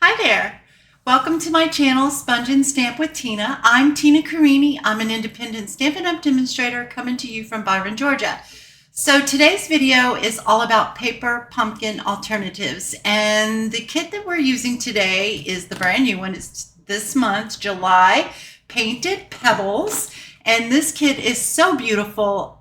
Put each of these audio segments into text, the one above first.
Hi there. Welcome to my channel, Sponge and Stamp with Tina. I'm Tina Carini. I'm an independent Stampin' Up! Demonstrator coming to you from Byron, Georgia. So today's video is all about paper pumpkin alternatives. And the kit that we're using today is the brand new one. It's this month, July, Painted Petals. And this kit is so beautiful.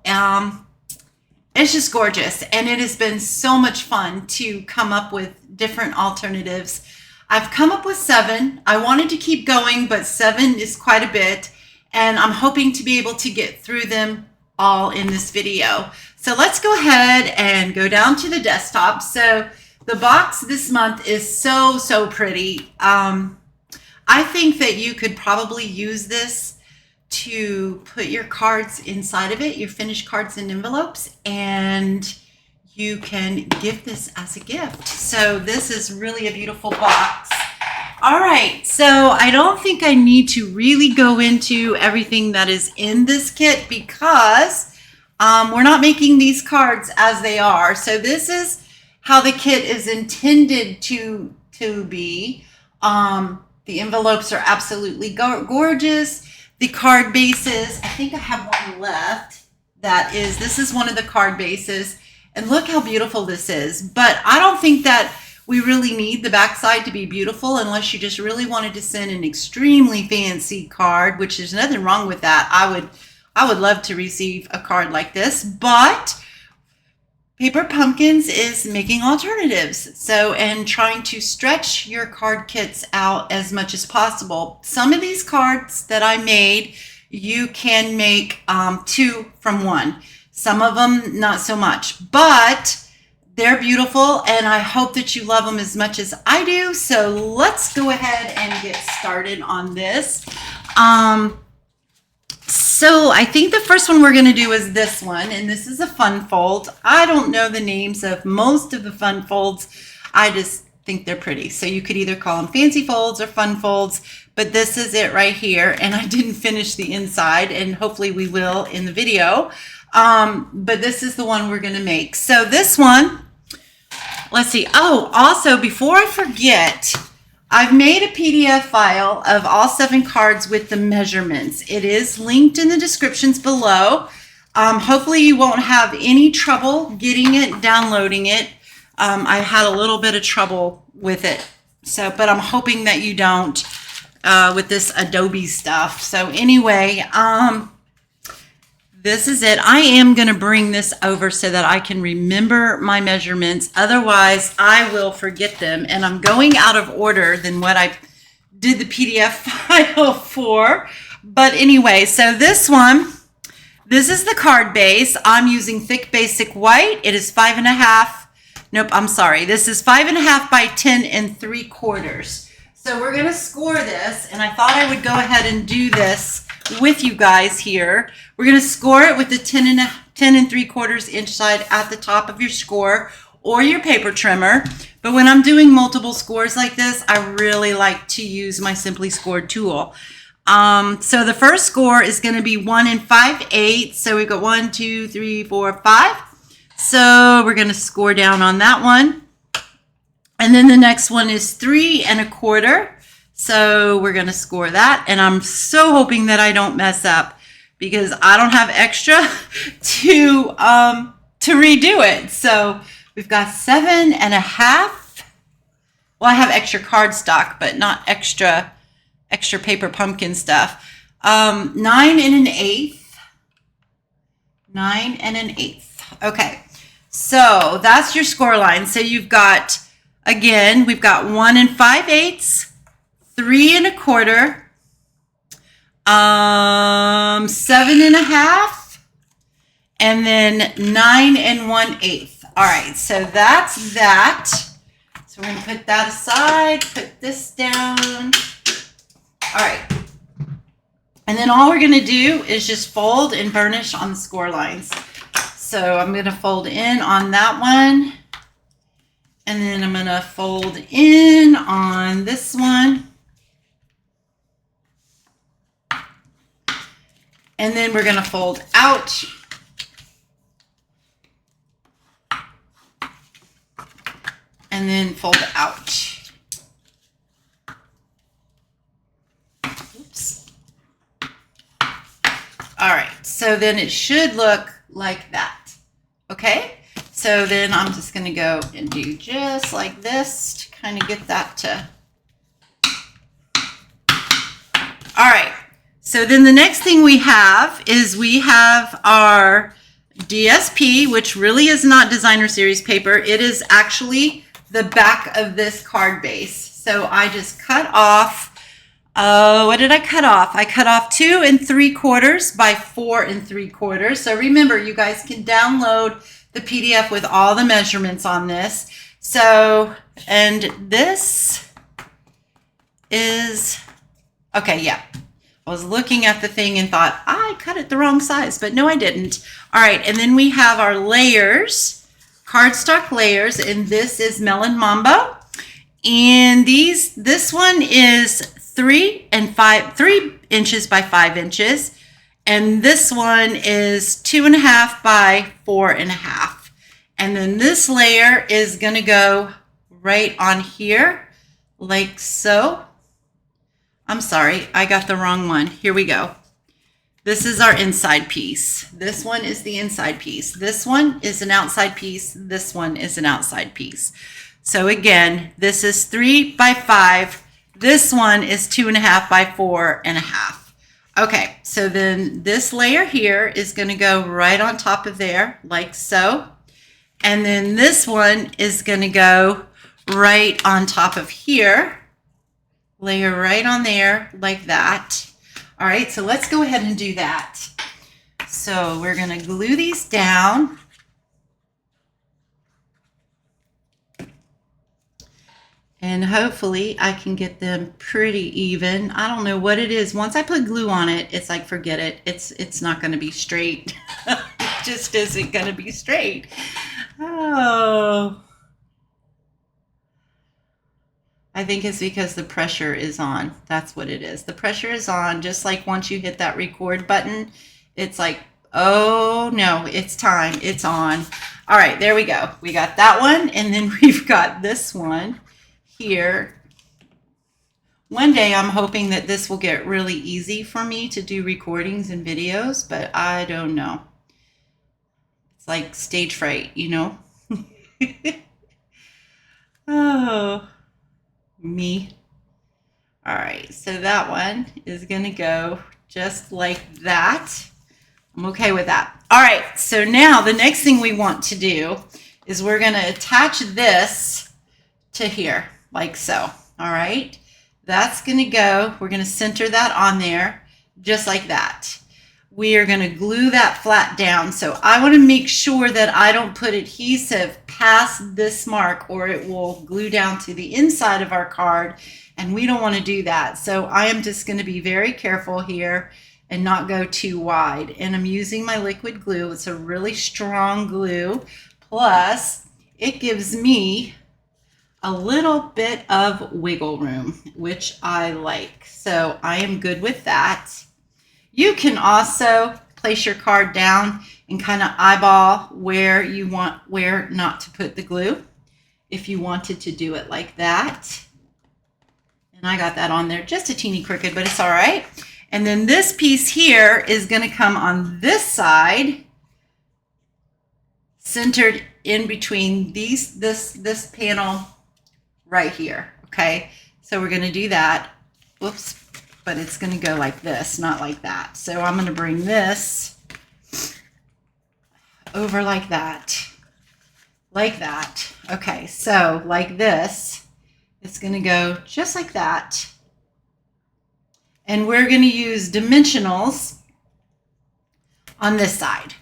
It's just gorgeous. And it has been so much fun to come up with different alternatives. I've come up with 7. I wanted to keep going, but 7 is quite a bit, and I'm hoping to be able to get through them all in this video. So let's go ahead and go down to the desktop. So the box this month is so pretty. I think that you could probably use this to put your cards inside of it, your finished cards in envelopes, and you can give this as a gift. So this is really a beautiful box. All right, so I don't think I need to really go into everything that is in this kit because we're not making these cards as they are. So this is how the kit is intended to be. The envelopes are absolutely gorgeous. The card bases, I think I have one left. This is one of the card bases. And look how beautiful this is. But I don't think that we really need the backside to be beautiful unless you just really wanted to send an extremely fancy card, which there's nothing wrong with that. I would love to receive a card like this, but Paper Pumpkins is making alternatives. So, and trying to stretch your card kits out as much as possible. Some of these cards that I made, you can make 2 from 1. Some of them, not so much, but they're beautiful, and I hope that you love them as much as I do. So let's go ahead and get started on this. So I think the first one we're going to do is this one, and this is a fun fold. I don't know the names of most of the fun folds. I just think they're pretty. So you could either call them fancy folds or fun folds, but this is it right here. And I didn't finish the inside, and hopefully we will in the video. But this is the one we're going to make. So this one, let's see. Oh, also, before I forget, I've made a PDF file of all 7 cards with the measurements. It is linked in the descriptions below. Hopefully you won't have any trouble getting it, downloading it. I had a little bit of trouble with it. So, but I'm hoping that you don't with this Adobe stuff. So anyway, this is it. I am going to bring this over so that I can remember my measurements. Otherwise, I will forget them. And I'm going out of order than what I did the PDF file for. But anyway, so this one, this is the card base. I'm using thick basic white. It is 5.5. Nope, I'm sorry. This is 5.5 by 10 3/4. So we're going to score this. And I thought I would go ahead and do this with you guys here. We're going to score it with the 10 3/4 inch side at the top of your score or your paper trimmer. But when I'm doing multiple scores like this, I really like to use my Simply Scored tool. So the first score is going to be 1 5/8. So we've got 1, 2, 3, 4, 5. So we're going to score down on that one. And then the next one is 3 1/4. So we're going to score that. And I'm so hoping that I don't mess up because I don't have extra to redo it. So we've got 7.5. Well, I have extra cardstock, but not extra paper pumpkin stuff. 9 1/8. 9 1/8. Okay. So that's your score line. So you've got, again, we've got 1 5/8. 3 1/4, 7.5, and then 9 1/8. All right, so that's that. So we're going to put that aside, put this down. All right. And then all we're going to do is just fold and burnish on the score lines. So I'm going to fold in on that one. And then I'm going to fold in on this one. And then we're going to fold out. And then fold out. So then it should look like that. Okay, so then I'm just going to go and do just like this to kind of get that to. All right, so then the next thing we have is we have our DSP, which really is not designer series paper. It is actually the back of this card base. So I just cut off, what did I cut off? I cut off 2 3/4 by 4 3/4. So remember, you guys can download the PDF with all the measurements on this. So, and this is, okay, yeah. I was looking at the thing and thought, I cut it the wrong size, but no, I didn't. All right, and then we have our layers, cardstock layers, and this is Melon Mambo. And this one is 3 inches by 5 inches. And this one is 2.5 by 4.5. And then this layer is gonna go right on here, like so. I'm sorry, I got the wrong one. Here we go. This is our inside piece. This one is the inside piece. This one is an outside piece. This one is an outside piece. So again, this is 3 by 5. This one is 2.5 by 4.5. Okay, so then this layer here is going to go right on top of there, like so. And then this one is going to go right on top of here. Layer right on there, like that. All right, so let's go ahead and do that. So we're going to glue these down. And hopefully I can get them pretty even. I don't know what it is. Once I put glue on it, it's like, forget it. It's not going to be straight. It just isn't going to be straight. Oh. I think it's because the pressure is on. That's what it is. The pressure is on, just like once you hit that record button, it's like, oh no, it's time, it's on. All right, there we go. We got that one, and then we've got this one here. One day I'm hoping that this will get really easy for me to do recordings and videos, but I don't know. It's like stage fright, you know? Oh. Me. All right, so that one is gonna go just like that. I'm okay with that. All right, so now the next thing we want to do is we're gonna attach this to here, like so. All right, that's gonna go, we're gonna center that on there, just like that. We are gonna glue that flat down. So I wanna make sure that I don't put adhesive past this mark or it will glue down to the inside of our card, and we don't wanna do that. So I am just gonna be very careful here and not go too wide. And I'm using my liquid glue. It's a really strong glue. Plus, it gives me a little bit of wiggle room, which I like. So I am good with that. You can also place your card down and kind of eyeball where you want, where not to put the glue, if you wanted to do it like that. And I got that on there just a teeny crooked, but it's all right. And then this piece here is going to come on this side, centered in between this panel right here. Okay, so we're going to do that. Whoops. But it's going to go like this, not like that. So I'm going to bring this over like that, like that. Okay, so like this, it's going to go just like that. And we're going to use dimensionals on this side.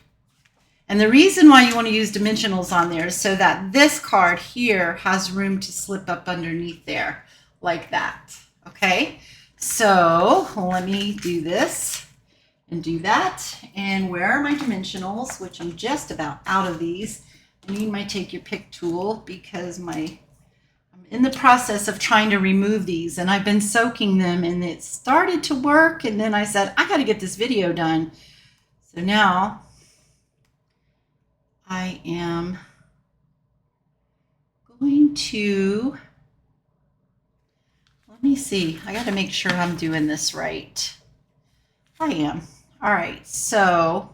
And the reason why you want to use dimensionals on there is so that this card here has room to slip up underneath there, like that. Okay? So let me do this and do that. And where are my dimensionals, which I'm just about out of these. I need my take your pick tool because I'm in the process of trying to remove these, and I've been soaking them, and it started to work, and then I said, I got to get this video done. So now I am going to, let me see, I got to make sure I'm doing this right. I am. All right, so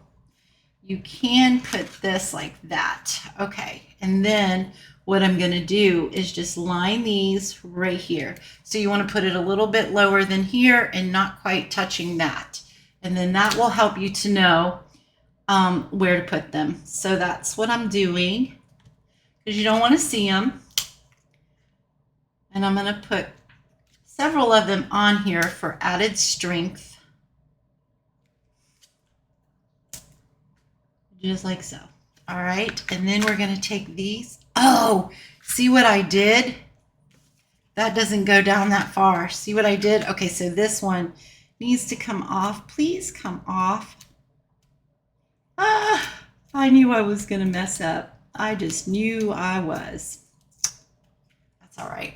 you can put this like that. Okay, and then what I'm going to do is just line these right here. So you want to put it a little bit lower than here and not quite touching that. And then that will help you to know where to put them. So that's what I'm doing, because you don't want to see them. And I'm going to put several of them on here for added strength. Just like so. All right, and then we're going to take these. Oh, see what I did? That doesn't go down that far. See what I did? Okay, so this one needs to come off. Please come off. Ah, I knew I was going to mess up. I just knew I was. That's all right.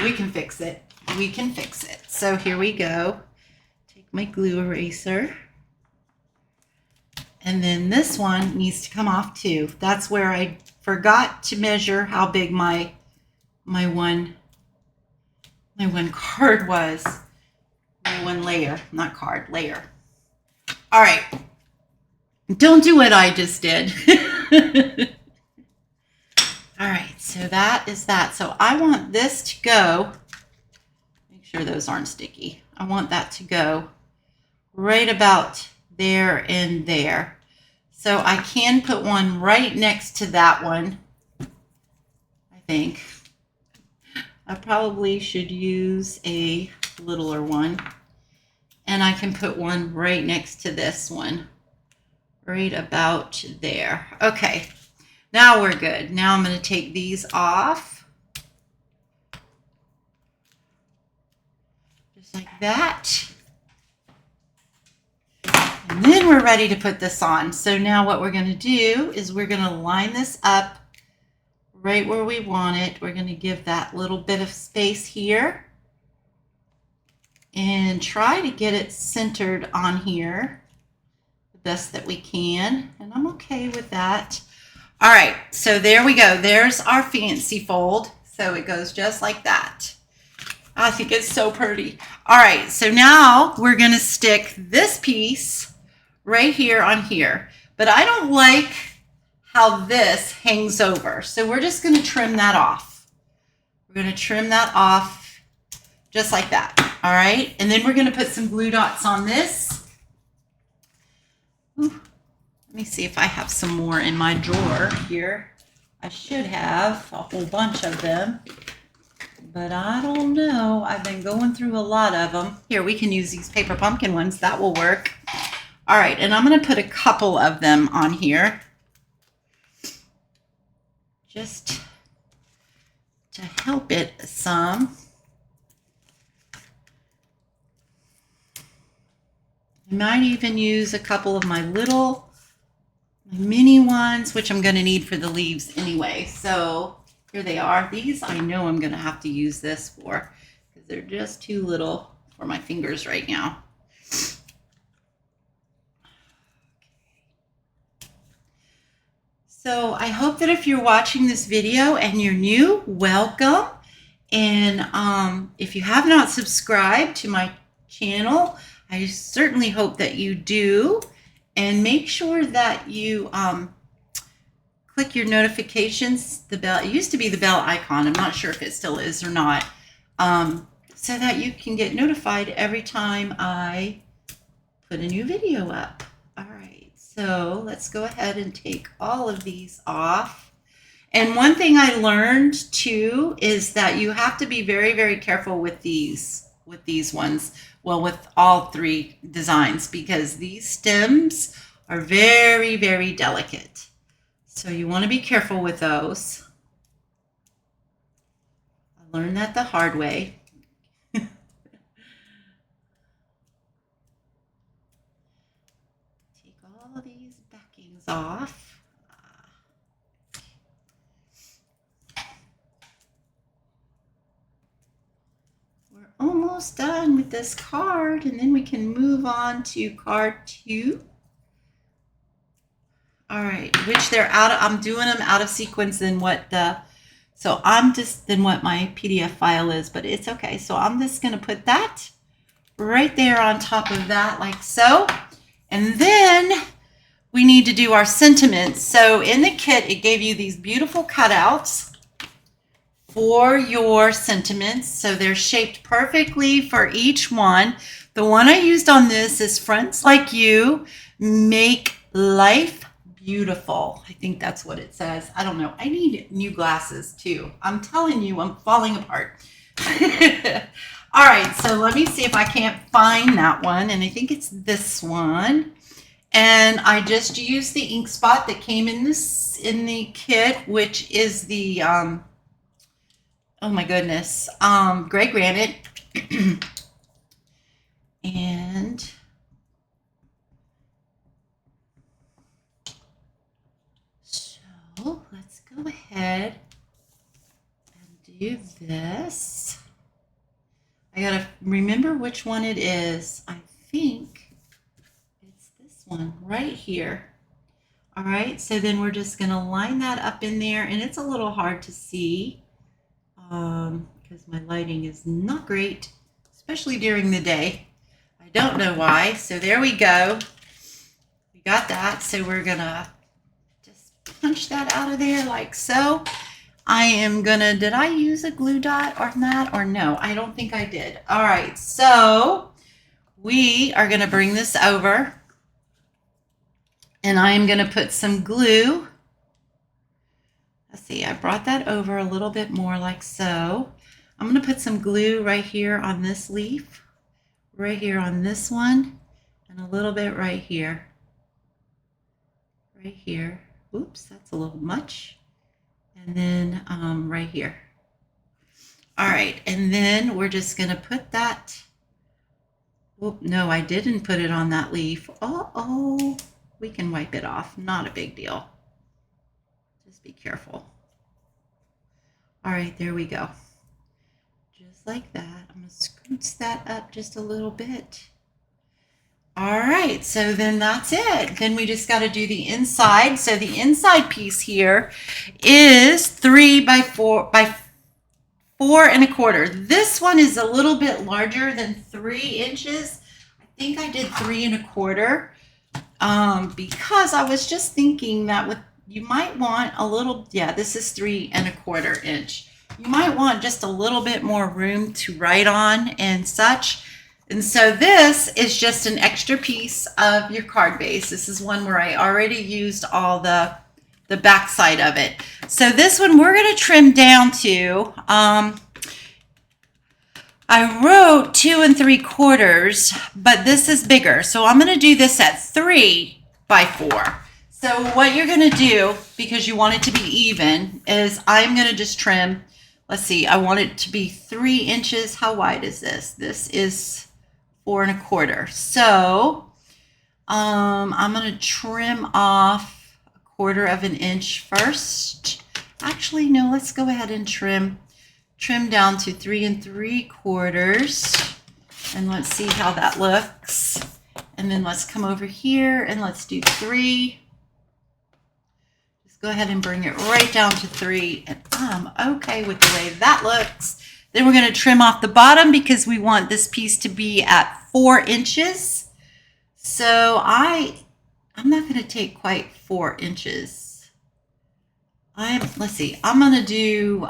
We can fix it. We can fix it. So here we go. Take my glue eraser. And then this one needs to come off too. That's where I forgot to measure how big my one card was. My one layer, not card, layer. All right. Don't do what I just did. All right, so that is that. So I want this to go, make sure those aren't sticky. I want that to go right about there and there. So I can put one right next to that one, I think. I probably should use a littler one. And I can put one right next to this one, right about there. Okay, now we're good. Now I'm going to take these off. Just like that. And then we're ready to put this on. So now what we're going to do is we're going to line this up right where we want it. We're going to give that little bit of space here and try to get it centered on here the best that we can. And I'm okay with that. All right, so there we go. There's our fancy fold. So it goes just like that. I think it's so pretty. All right, so now we're going to stick this piece right here on here. But I don't like how this hangs over. So we're just going to trim that off. We're going to trim that off just like that. All right, and then we're going to put some glue dots on this. Ooh, let me see if I have some more in my drawer here. I should have a whole bunch of them, but I don't know. I've been going through a lot of them. Here, we can use these paper pumpkin ones. That will work. All right, and I'm going to put a couple of them on here just to help it some. I might even use a couple of my mini ones, which I'm going to need for the leaves anyway. So here they are. These I know I'm going to have to use this for because they're just too little for my fingers right now. So I hope that if you're watching this video and you're new, welcome. And if you have not subscribed to my channel, I certainly hope that you do. And make sure that you click your notifications, the bell. It used to be the bell icon. I'm not sure if it still is or not. So that you can get notified every time I put a new video up. All right, so let's go ahead and take all of these off. And one thing I learned too is that you have to be very, very careful with these ones. Well, with all three designs, because these stems are very, very delicate. So you want to be careful with those. I learned that the hard way. Take all of these backings off. Almost done with this card, and then we can move on to card 2. All right, which they're out of, I'm doing them out of sequence than what the, so I'm just, than what my PDF file is, but it's okay. So I'm just going to put that right there on top of that like so. And then we need to do our sentiments. So in the kit, it gave you these beautiful cutouts for your sentiments. So they're shaped perfectly for each one. The one I used on this is Friends Like You Make Life Beautiful. I think that's what it says. I don't know. I need new glasses too. I'm telling you, I'm falling apart. All right, so let me see if I can't find that one. And I think it's this one. And I just used the ink spot that came in the kit, which is the oh my goodness, gray granite. And so let's go ahead and do this. I gotta remember which one it is. I think it's this one right here. All right, so then we're just gonna line that up in there, and it's a little hard to see because my lighting is not great, especially during the day. I don't know why. So there we go. We got that. So we're gonna just punch that out of there like so. I am gonna, did I use a glue dot on that or no? I don't think I did. All right, so we are gonna bring this over, and I am gonna put some glue. Let's see, I brought that over a little bit more like so. I'm gonna put some glue right here on this leaf, right here on this one, and a little bit right here. Right here. Oops, that's a little much. And then right here. All right, and then we're just gonna put that. Oh, no, I didn't put it on that leaf. Uh-oh, we can wipe it off, not a big deal. Just be careful. All right, there we go. Just like that. I'm gonna scooch that up just a little bit. All right, so then that's it. Then we just got to do the inside. So the inside piece here is 3 by 4 4.25. This one is a little bit larger than 3 inches. I think I did 3.25 because I was just thinking that you might want a little, yeah, this is 3.25 inch. You might want just a little bit more room to write on and such. And so this is just an extra piece of your card base. This is one where I already used all the back side of it. So this one we're going to trim down to, I wrote 2 3/4, but this is bigger. So I'm going to do this at 3 by 4. So what you're going to do, because you want it to be even, is I'm going to just trim, let's see, I want it to be 3 inches. How wide is this? This is 4.25. So I'm going to trim off 1/4 inch first. Actually, no, let's go ahead and trim down to 3 3/4. And let's see how that looks. And then let's come over here and let's do 3. Just go ahead and bring it right down to 3. And I'm okay with the way that looks. Then we're going to trim off the bottom because we want this piece to be at 4 inches. So I'm not going to take quite 4 inches. Let's see, I'm going to do,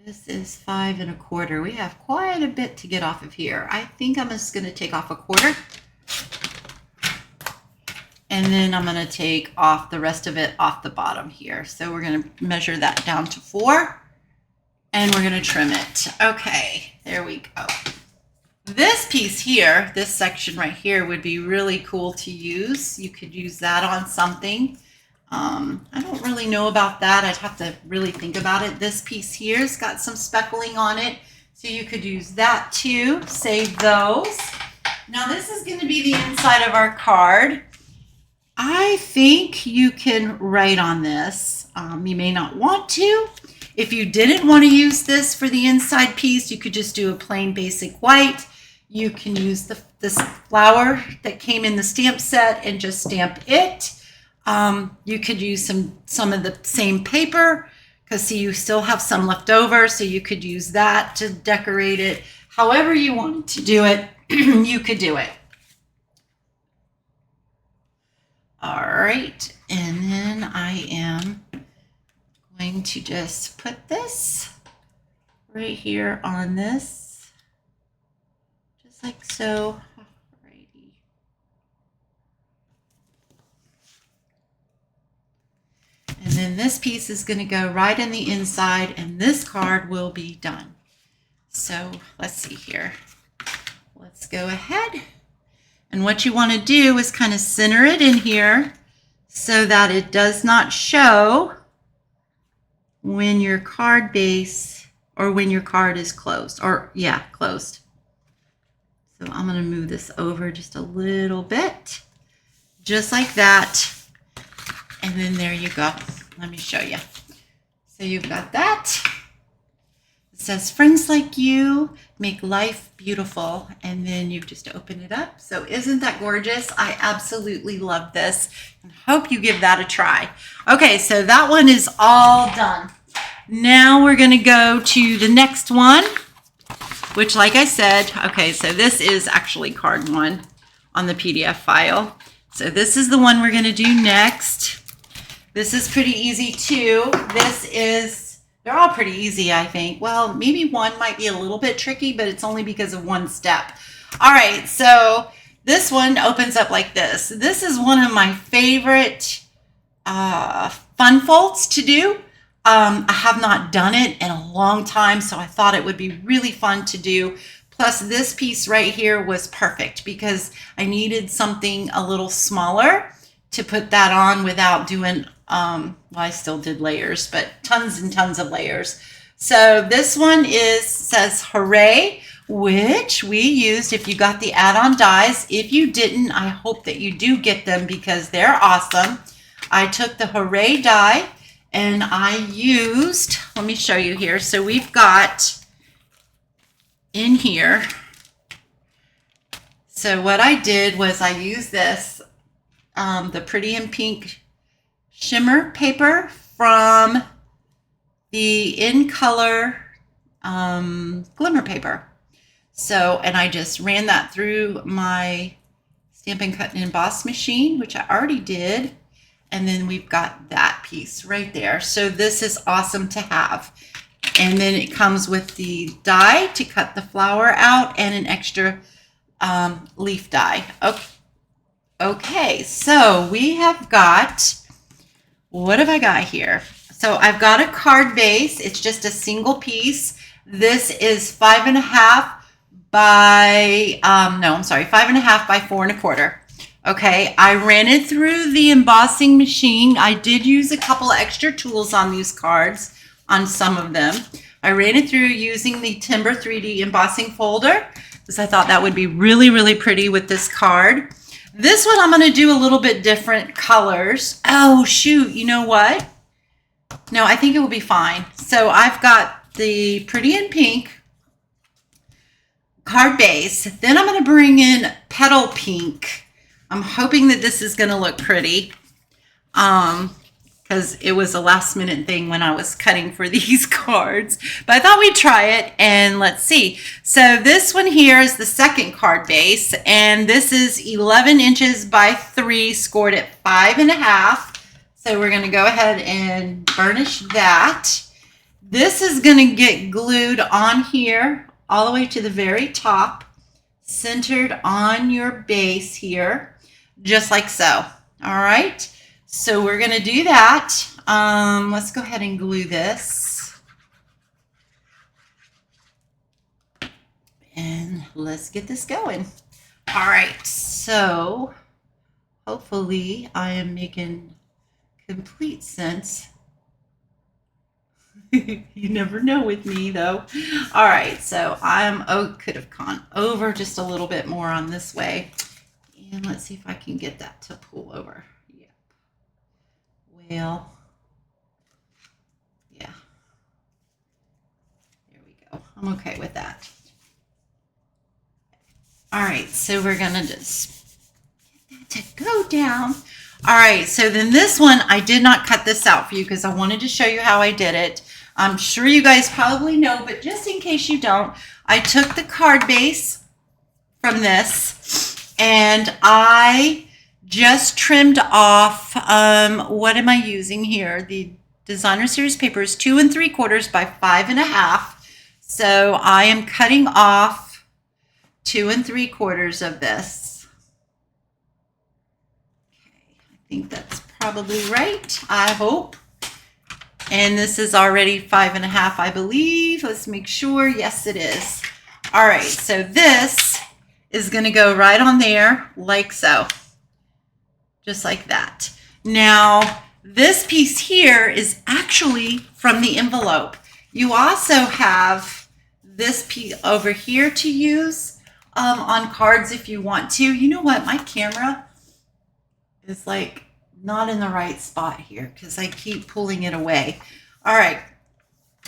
this is 5 1/4. We have quite a bit to get off of here. I think I'm just going to take off 1/4. And then I'm going to take off the rest of it off the bottom here. So we're going to measure that down to 4. And we're going to trim it. Okay, there we go. This piece here, this section right here would be really cool to use. You could use that on something. I don't really know about that. I'd have to really think about it. This piece here's got some speckling on it. So you could use that too. Save those. Now this is going to be the inside of our card. I think you can write on this. You may not want to. If you didn't want to use this for the inside piece, you could just do a plain basic white. You can use this flower that came in the stamp set and just stamp it. You could use some of the same paper because see, you still have some left over, so you could use that to decorate it however you wanted to do it, you could do it. All right, and then I am going to just put this right here on this, just like so. Alrighty. And then this piece is going to go right in the inside, and this card will be done. So let's see here. Let's go ahead. And what you want to do is kind of center it in here so that it does not show when your card base or when your card is closed, or yeah, closed. So I'm going to move this over just a little bit, just like that. And then there you go. Let me show you. So you've got that. It says, friends like you make life beautiful. And then you just open it up. So isn't that gorgeous? I absolutely love this and hope you give that a try. Okay, so that one is all done. Now we're going to go to the next one, which, like I said, okay, so this is actually card 1 on the PDF file. So this is the one we're going to do next. This is pretty easy too. They're all pretty easy, I think. Well, maybe one might be a little bit tricky, but it's only because of one step. All right, so this one opens up like this. This is one of my favorite fun folds to do. I have not done it in a long time, so I thought it would be really fun to do. Plus, this piece right here was perfect because I needed something a little smaller to put that on without doing, well, I still did layers, but tons and tons of layers. So this one says Hooray, which we used if you got the add-on dies. If you didn't, I hope that you do get them because they're awesome. I took the Hooray die and I used, let me show you here. So we've got in here, so what I did was I used this, the Pretty in Pink shimmer paper from the In Color glimmer paper. So, and I just ran that through my Stampin' Cut and Emboss machine, which I already did. And then we've got that piece right there. So this is awesome to have. And then it comes with the die to cut the flower out and an extra leaf die. Okay, so we have got, what have I got here? So I've got a card base. It's just a single piece. This is 5.5 by, 5.5 by 4 1/4. Okay, I ran it through the embossing machine. I did use a couple extra tools on these cards, on some of them. I ran it through using the Timber 3D embossing folder because I thought that would be really, really pretty with this card. This one I'm going to do a little bit different colors. Oh, shoot, you know what? No, I think it will be fine. So I've got the Pretty in Pink card base. Then I'm going to bring in Petal Pink. I'm hoping that this is going to look pretty because it was a last minute thing when I was cutting for these cards. But I thought we'd try it and let's see. So this one here is the second card base and this is 11 inches by 3 scored at 5.5. So we're going to go ahead and burnish that. This is going to get glued on here all the way to the very top, centered on your base here. Just like so. All right. So we're going to do that. Let's go ahead and glue this. And let's get this going. All right. So hopefully I am making complete sense. You never know with me though. All right. So could have gone over just a little bit more on this way. And let's see if I can get that to pull over. Yep. Well, yeah. There we go. I'm okay with that. All right, so we're going to just get that to go down. All right, so then this one, I did not cut this out for you because I wanted to show you how I did it. I'm sure you guys probably know, but just in case you don't, I took the card base from this and I just trimmed off, what am I using here? The Designer Series paper is 2 3/4 by 5 1/2. So I am cutting off 2 3/4 of this. Okay, I think that's probably right, I hope. And this is already 5 1/2, I believe. Let's make sure. Yes, it is. All right, so this is going to go right on there like so. Just like that. Now, this piece here is actually from the envelope. You also have this piece over here to use on cards if you want to. You know what? My camera is like not in the right spot here because I keep pulling it away. All right.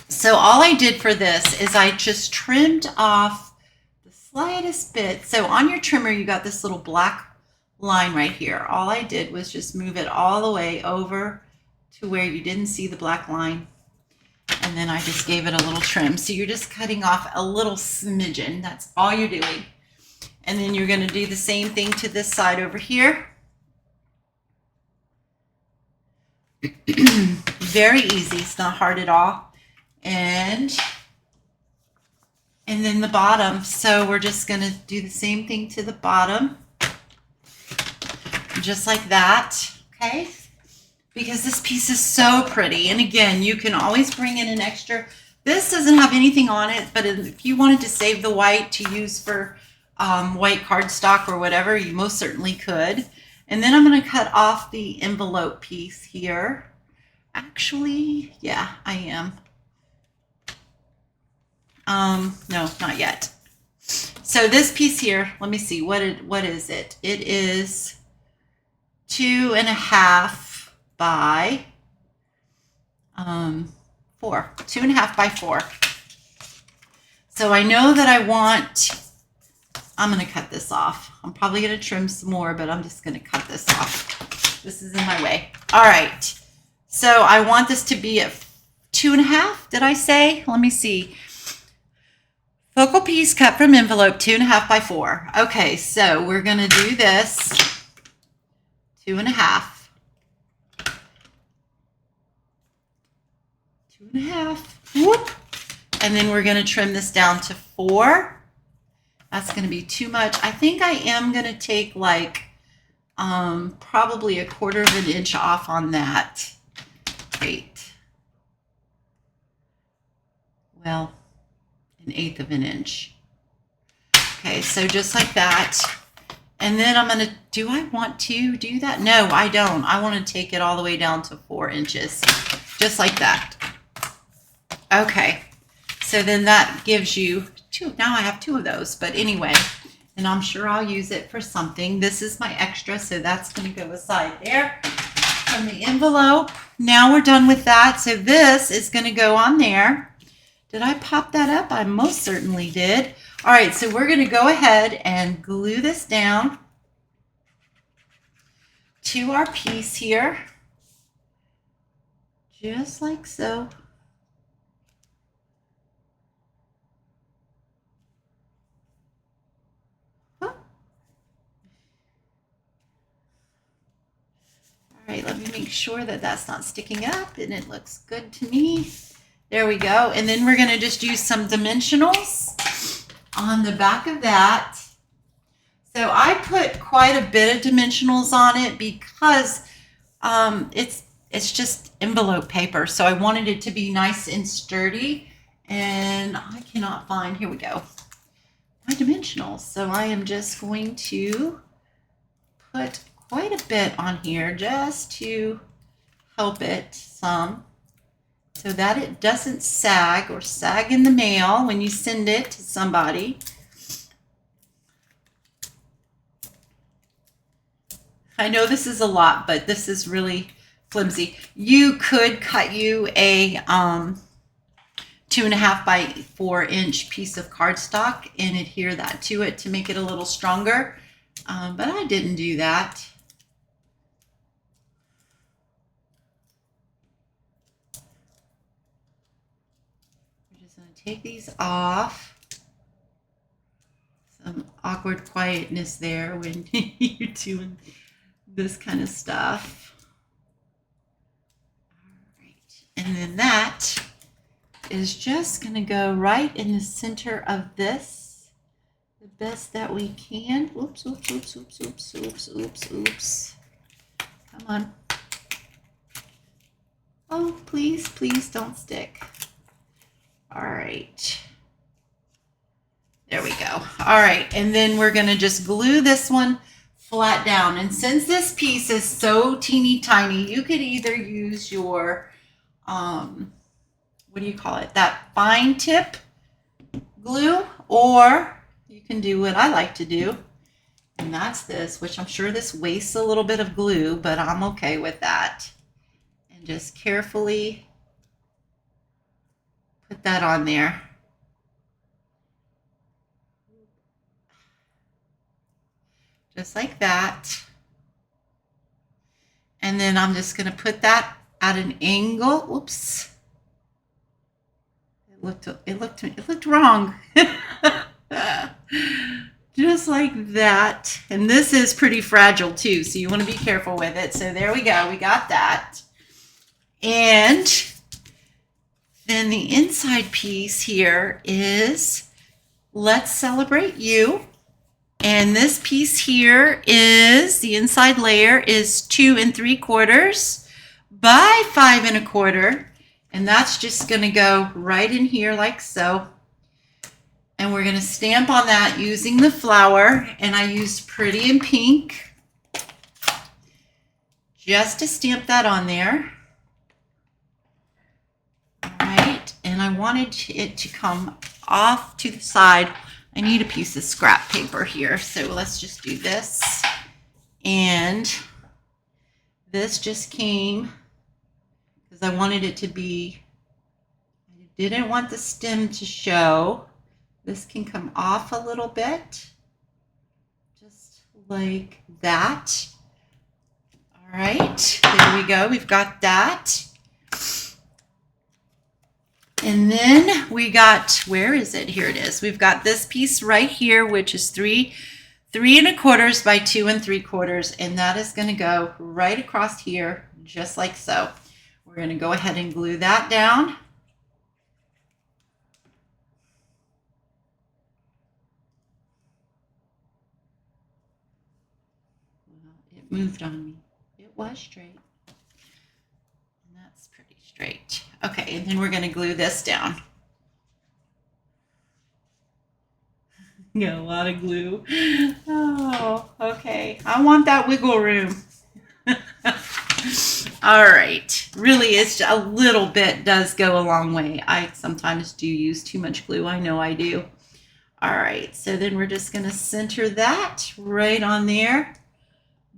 So all I did for this is I just trimmed off the slightest bit. So on your trimmer, you got this little black line right here. All I did was just move it all the way over to where you didn't see the black line. And then I just gave it a little trim. So you're just cutting off a little smidgen. That's all you're doing. And then you're going to do the same thing to this side over here. Very easy. It's not hard at all. And then the bottom. So we're just going to do the same thing to the bottom. Just like that. Okay. Because this piece is so pretty. And again, you can always bring in an extra. This doesn't have anything on it, but if you wanted to save the white to use for white cardstock or whatever, you most certainly could. And then I'm going to cut off the envelope piece here. Actually, yeah, I am. No, not yet. So this piece here, let me see, what is it? It is 2 1/2 by 4. 2 1/2 by 4. So I know that I'm going to cut this off. I'm probably going to trim some more, but I'm just going to cut this off. This is in my way. All right. So I want this to be at 2 1/2. Did I say? Let me see. Focal piece cut from envelope 2 1/2 by 4. Okay, so we're going to do this 2 1/2. 2 1/2. Whoop. And then we're going to trim this down to 4. That's going to be too much. I think I am going to take like probably 1/4 of an inch off on that. Wait. Well, 1/8 of an inch. Okay, so just like that. And then I'm going to, do I want to do that? No, I don't. I want to take it all the way down to 4 inches. Just like that. Okay, so then that gives you 2. Now I have 2 of those, but anyway, and I'm sure I'll use it for something. This is my extra, so that's going to go aside there from the envelope. Now we're done with that. So this is going to go on there. Did I pop that up? I most certainly did. All right, so we're going to go ahead and glue this down to our piece here, just like so. All right, let me make sure that that's not sticking up and it looks good to me. There we go. And then we're going to just use some dimensionals on the back of that. So I put quite a bit of dimensionals on it because it's just envelope paper. So I wanted it to be nice and sturdy. And I cannot find, here we go, my dimensionals. So I am just going to put quite a bit on here just to help it some so that it doesn't sag or sag in the mail when you send it to somebody. I know this is a lot, but this is really flimsy. You could cut you a 2 1/2 by 4 inch piece of cardstock and adhere that to it to make it a little stronger, but I didn't do that. Take these off. awkward quietness there when you're doing this kind of stuff. All right. And then that is just going to go right in the center of this the best that we can. Oops, oops, oops, oops, oops, oops, oops, oops. Come on. Oh, please, please don't stick. All right. There we go. All right, and then we're going to just glue this one flat down. And since this piece is so teeny tiny, you could either use your, what do you call it? That fine tip glue, or you can do what I like to do, and that's this, which I'm sure this wastes a little bit of glue, but I'm okay with that. And just carefully put that on there. Just like that. And then I'm just going to put that at an angle. Oops. It looked wrong. Just like that. And this is pretty fragile too, so you want to be careful with it. So there we go. We got that. And then the inside piece here is Let's Celebrate You. And this piece here is, the inside layer is 2 3/4 by 5 1/4. And that's just going to go right in here like so. And we're going to stamp on that using the flower. And I used Pretty in Pink just to stamp that on there. All right. And I wanted it to come off to the side. I need a piece of scrap paper here, so let's just do this. And this just came because I wanted it to be, I didn't want the stem to show. This can come off a little bit, just like that. All right, there we go. We've got that. And then we got, where is it? Here it is. We've got this piece right here, which is 3 1/4 by 2 3/4. And that is going to go right across here, just like so. We're going to go ahead and glue that down. Well, it moved on me. It was straight. And that's pretty straight. Okay, and then we're going to glue this down. Got a lot of glue. Oh, okay. I want that wiggle room. All right. Really, it's a little bit does go a long way. I sometimes do use too much glue. I know I do. All right. So then we're just going to center that right on there.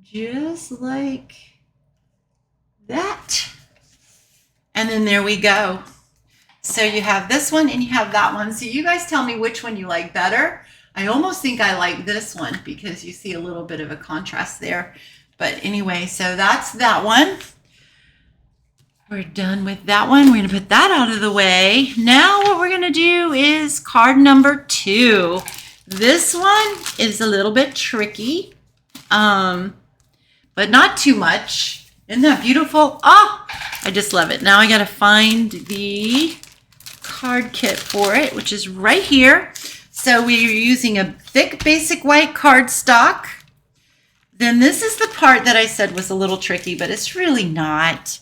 Just like that. And then there we go. So you have this one and you have that one. So you guys tell me which one you like better. I almost think I like this one because you see a little bit of a contrast there. But anyway, so that's that one. We're done with that one. We're going to put that out of the way. Now what we're going to do is card number 2. This one is a little bit tricky, but not too much. Isn't that beautiful? Oh, I just love it. Now I got to find the card kit for it, which is right here. So we're using a thick basic white cardstock. Then this is the part that I said was a little tricky, but it's really not.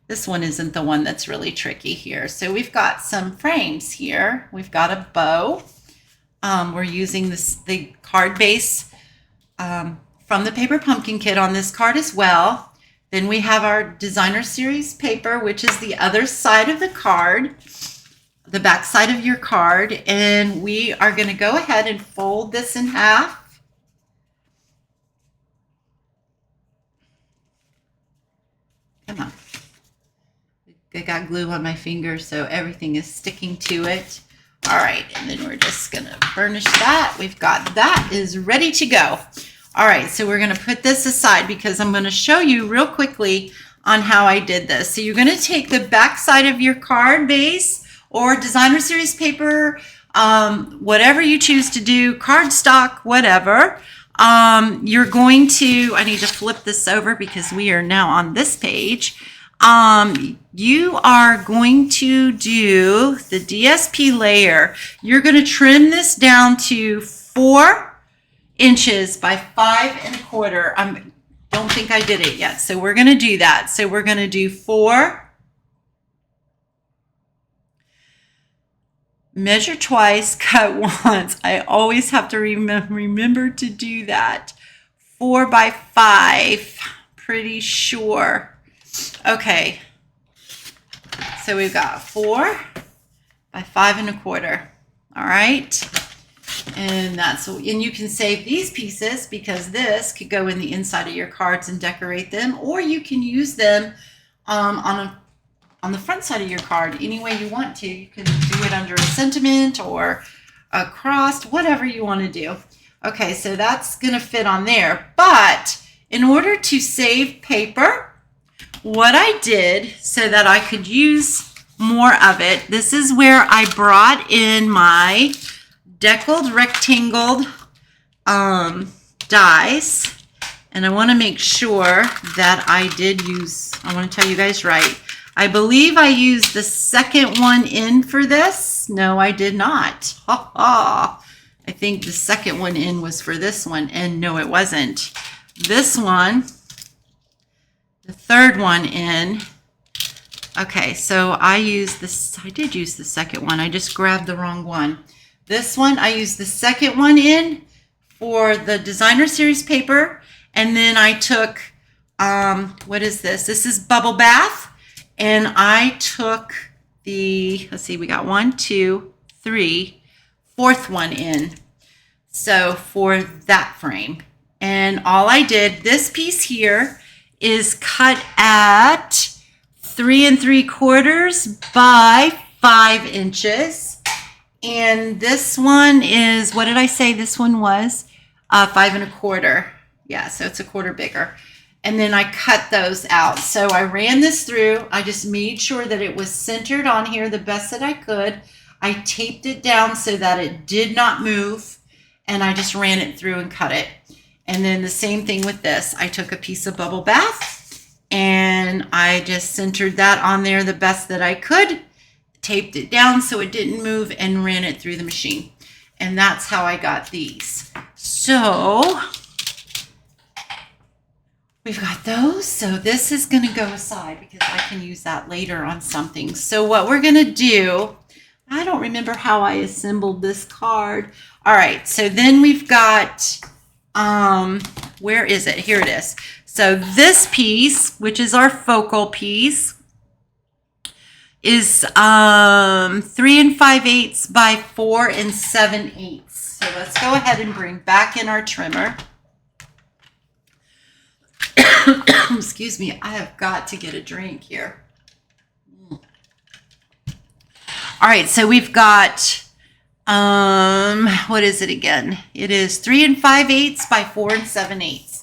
This one isn't the one that's really tricky here. So we've got some frames here. We've got a bow. We're using the card base from the Paper Pumpkin kit on this card as well. Then we have our designer series paper, which is the other side of the card, the back side of your card. And we are going to go ahead and fold this in half. Come on. I got glue on my finger, so everything is sticking to it. All right, and then we're just going to burnish that. We've got that is ready to go. All right, so we're going to put this aside because I'm going to show you real quickly on how I did this. So you're going to take the back side of your card base or designer series paper whatever you choose to do, cardstock, whatever. You're going to, I need to flip this over because we are now on this page. You are going to do the DSP layer. You're going to trim this down to 4 inches by 5 1/4. I don't think I did it yet, so we're going to do that. So we're going to do 4. Measure twice, cut once. I always have to remember to do that. 4 by 5, pretty sure. Okay, so we've got 4 by 5 1/4. All right, and you can save these pieces because this could go in the inside of your cards and decorate them, or you can use them on the front side of your card any way you want to. You can do it under a sentiment or a cross, whatever you want to do. Okay, so that's going to fit on there. But in order to save paper, what I did so that I could use more of it, this is where I brought in my deckled rectangled dies. And I want to make sure that I want to tell you guys right. I believe I used the second one in for this. No, I did not. Ha ha. I think the second one in was for this one, and no, it wasn't. This one, the third one in. Okay, so I did use the second one. I just grabbed the wrong one. This one, I used the second one in for the designer series paper, and then I took, what is this? This is Bubble Bath. And I took let's see, we got 1, 2, 3, 4th one in. So for that frame. And all I did, this piece here is cut at 3 3/4 by 5 inches. And this one is, what did I say this one was? 5 1/4. Yeah, so it's 1/4 bigger. And then I cut those out. So I ran this through. I just made sure that it was centered on here the best that I could. I taped it down so that it did not move. And I just ran it through and cut it. And then the same thing with this. I took a piece of Bubble Bath and I just centered that on there the best that I could. Taped it down so it didn't move and ran it through the machine. And that's how I got these. So we've got those. So this is going to go aside because I can use that later on something. So what we're going to do, I don't remember how I assembled this card. All right, so then we've got, where is it? Here it is. So this piece, which is our focal piece, is 3 5/8 by 4 7/8. So let's go ahead and bring back in our trimmer. Excuse me, I have got to get a drink here. All right, so we've got, what is it again? It is 3 5/8 by 4 7/8.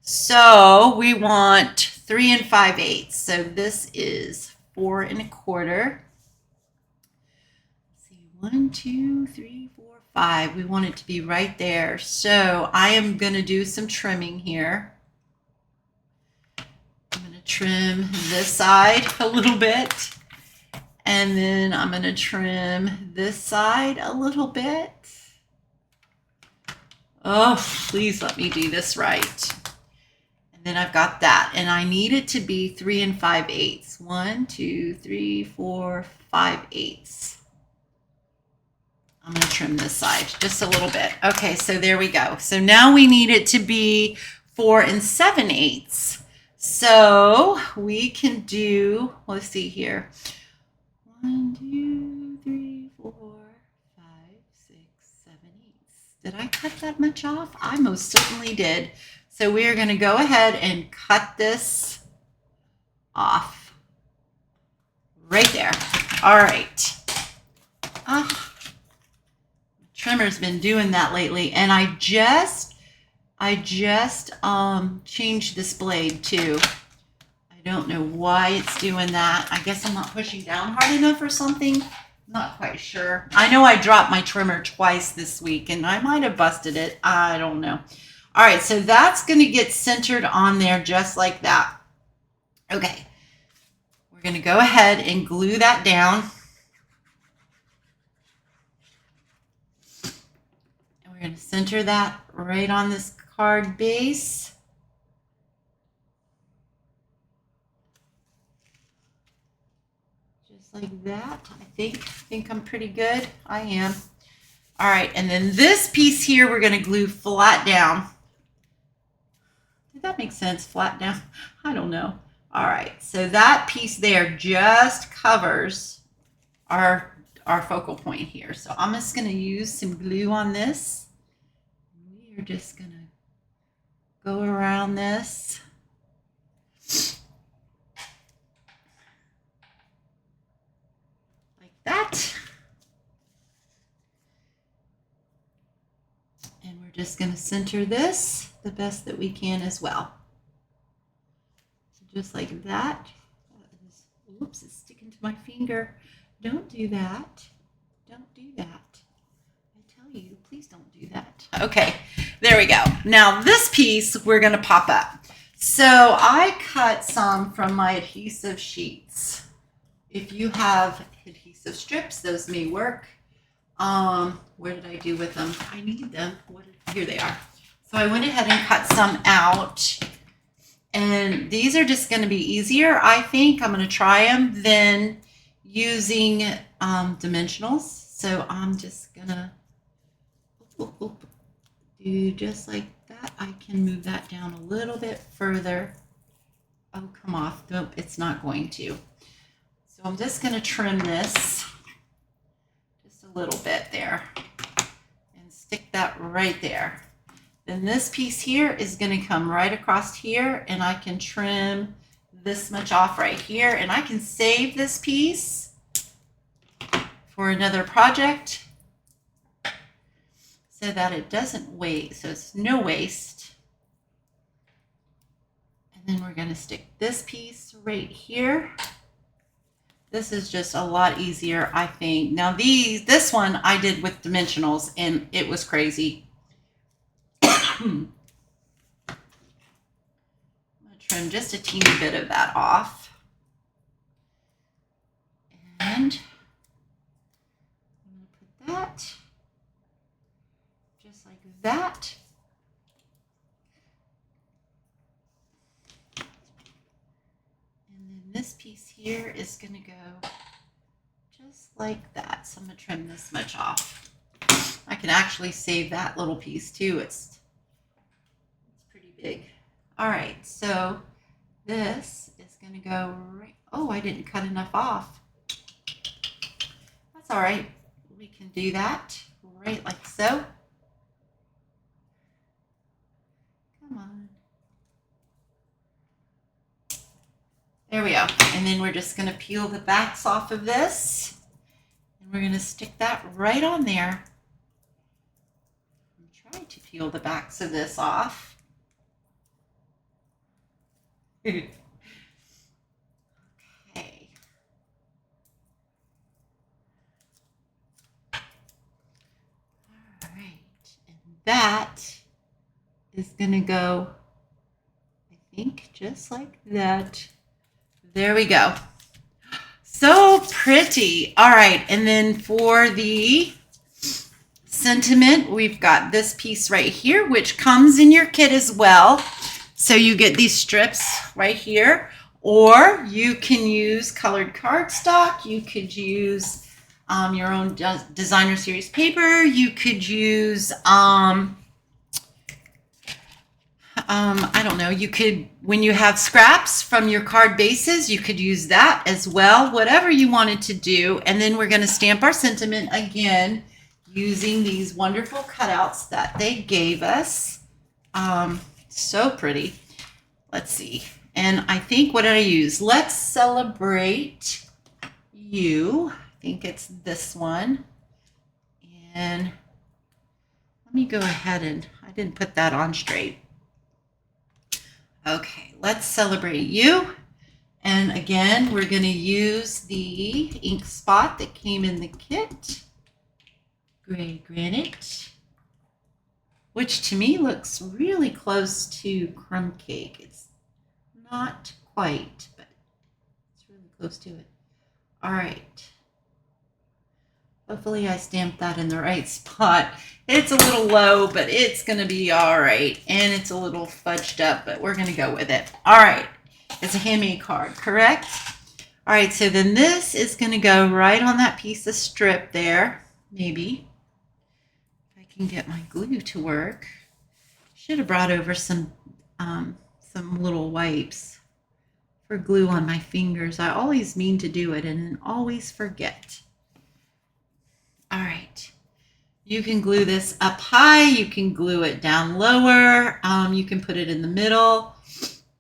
So we want 3 5/8. So this is 4 1/4. Let's see, 1, 2, 3, 4, 5. We want it to be right there. So I am going to do some trimming here. I'm going to trim this side a little bit. And then I'm going to trim this side a little bit. Oh, please let me do this right. And then I've got that. And I need it to be 3 5/8. 1, 2, 3, 4, 5/8. I'm going to trim this side just a little bit. Okay, so there we go. So now we need it to be 4 7/8. So we can do, let's see here. 1, 2, 3, 4, 5, 6, 7, 8. Did I cut that much off? I most certainly did. So we are going to go ahead and cut this off right there. All right. Trimmer's been doing that lately, and I just changed this blade too. I don't know why it's doing that. I guess I'm not pushing down hard enough or something. Not quite sure. I know I dropped my trimmer twice this week and I might have busted it. I don't know. All right, so that's going to get centered on there just like that. Okay, we're going to go ahead and glue that down. And we're going to center that right on this card base. Just like that. I think I'm pretty good. I am. All right, and then this piece here we're going to glue flat down. Did that make sense? Flat down? I don't know. All right, so that piece there just covers our focal point here. So I'm just going to use some glue on this. We are just going to go around this. Like that. And we're just going to center this the best that we can as well. So just like that. Oops, it's sticking to my finger. Don't do that. Don't do that. I tell you, please don't do that. Okay, there we go. Now this piece we're going to pop up. So I cut some from my adhesive sheets. If you have adhesive strips, those may work. Where did I do with them? I need them. Here they are. So I went ahead and cut some out. And these are just going to be easier, I think. I'm going to try them than using dimensionals. So I'm just going to do just like that. I can move that down a little bit further. Oh, come off. Nope, it's not going to. So I'm just going to trim this just a little bit there and stick that right there. Then this piece here is going to come right across here, and I can trim this much off right here, and I can save this piece for another project so that it doesn't waste, so it's no waste. And then we're going to stick this piece right here. This is just a lot easier, I think. Now this one I did with dimensionals, and it was crazy. I'm going to trim just a teeny bit of that off. And I'm going to put that just like that. And then this piece here is going to go just like that. So I'm going to trim this much off. I can actually save that little piece too. It's pretty big. All right, so this is going to go right. Oh, I didn't cut enough off. That's all right. We can do that right like so. Come on. There we go. And then we're just going to peel the backs off of this. And we're going to stick that right on there. Try to peel the backs of this off. Okay. All right. And that is going to go, I think, just like that. There we go. So pretty. All right. And then for the sentiment, we've got this piece right here, which comes in your kit as well. So you get these strips right here, or you can use colored cardstock. You could use your own designer series paper. You could use, I don't know, you could, when you have scraps from your card bases, you could use that as well, whatever you wanted to do. And then we're going to stamp our sentiment again using these wonderful cutouts that they gave us. So pretty. Let's see. And I think, what did I use? Let's Celebrate You. I think it's this one. And let me go ahead and, I didn't put that on straight. Okay, Let's Celebrate You. And again, we're going to use the ink spot that came in the kit, Gray Granite, which to me looks really close to crumb cake. It's not quite, but it's really close to it. All right. Hopefully I stamped that in the right spot. It's a little low, but it's going to be all right. And it's a little fudged up, but we're going to go with it. All right. It's a handmade card, correct? All right, so then this is going to go right on that piece of strip there, maybe. If I can get my glue to work. Should have brought over some little wipes for glue on my fingers. I always mean to do it and then always forget. All right, you can glue this up high, you can glue it down lower, you can put it in the middle.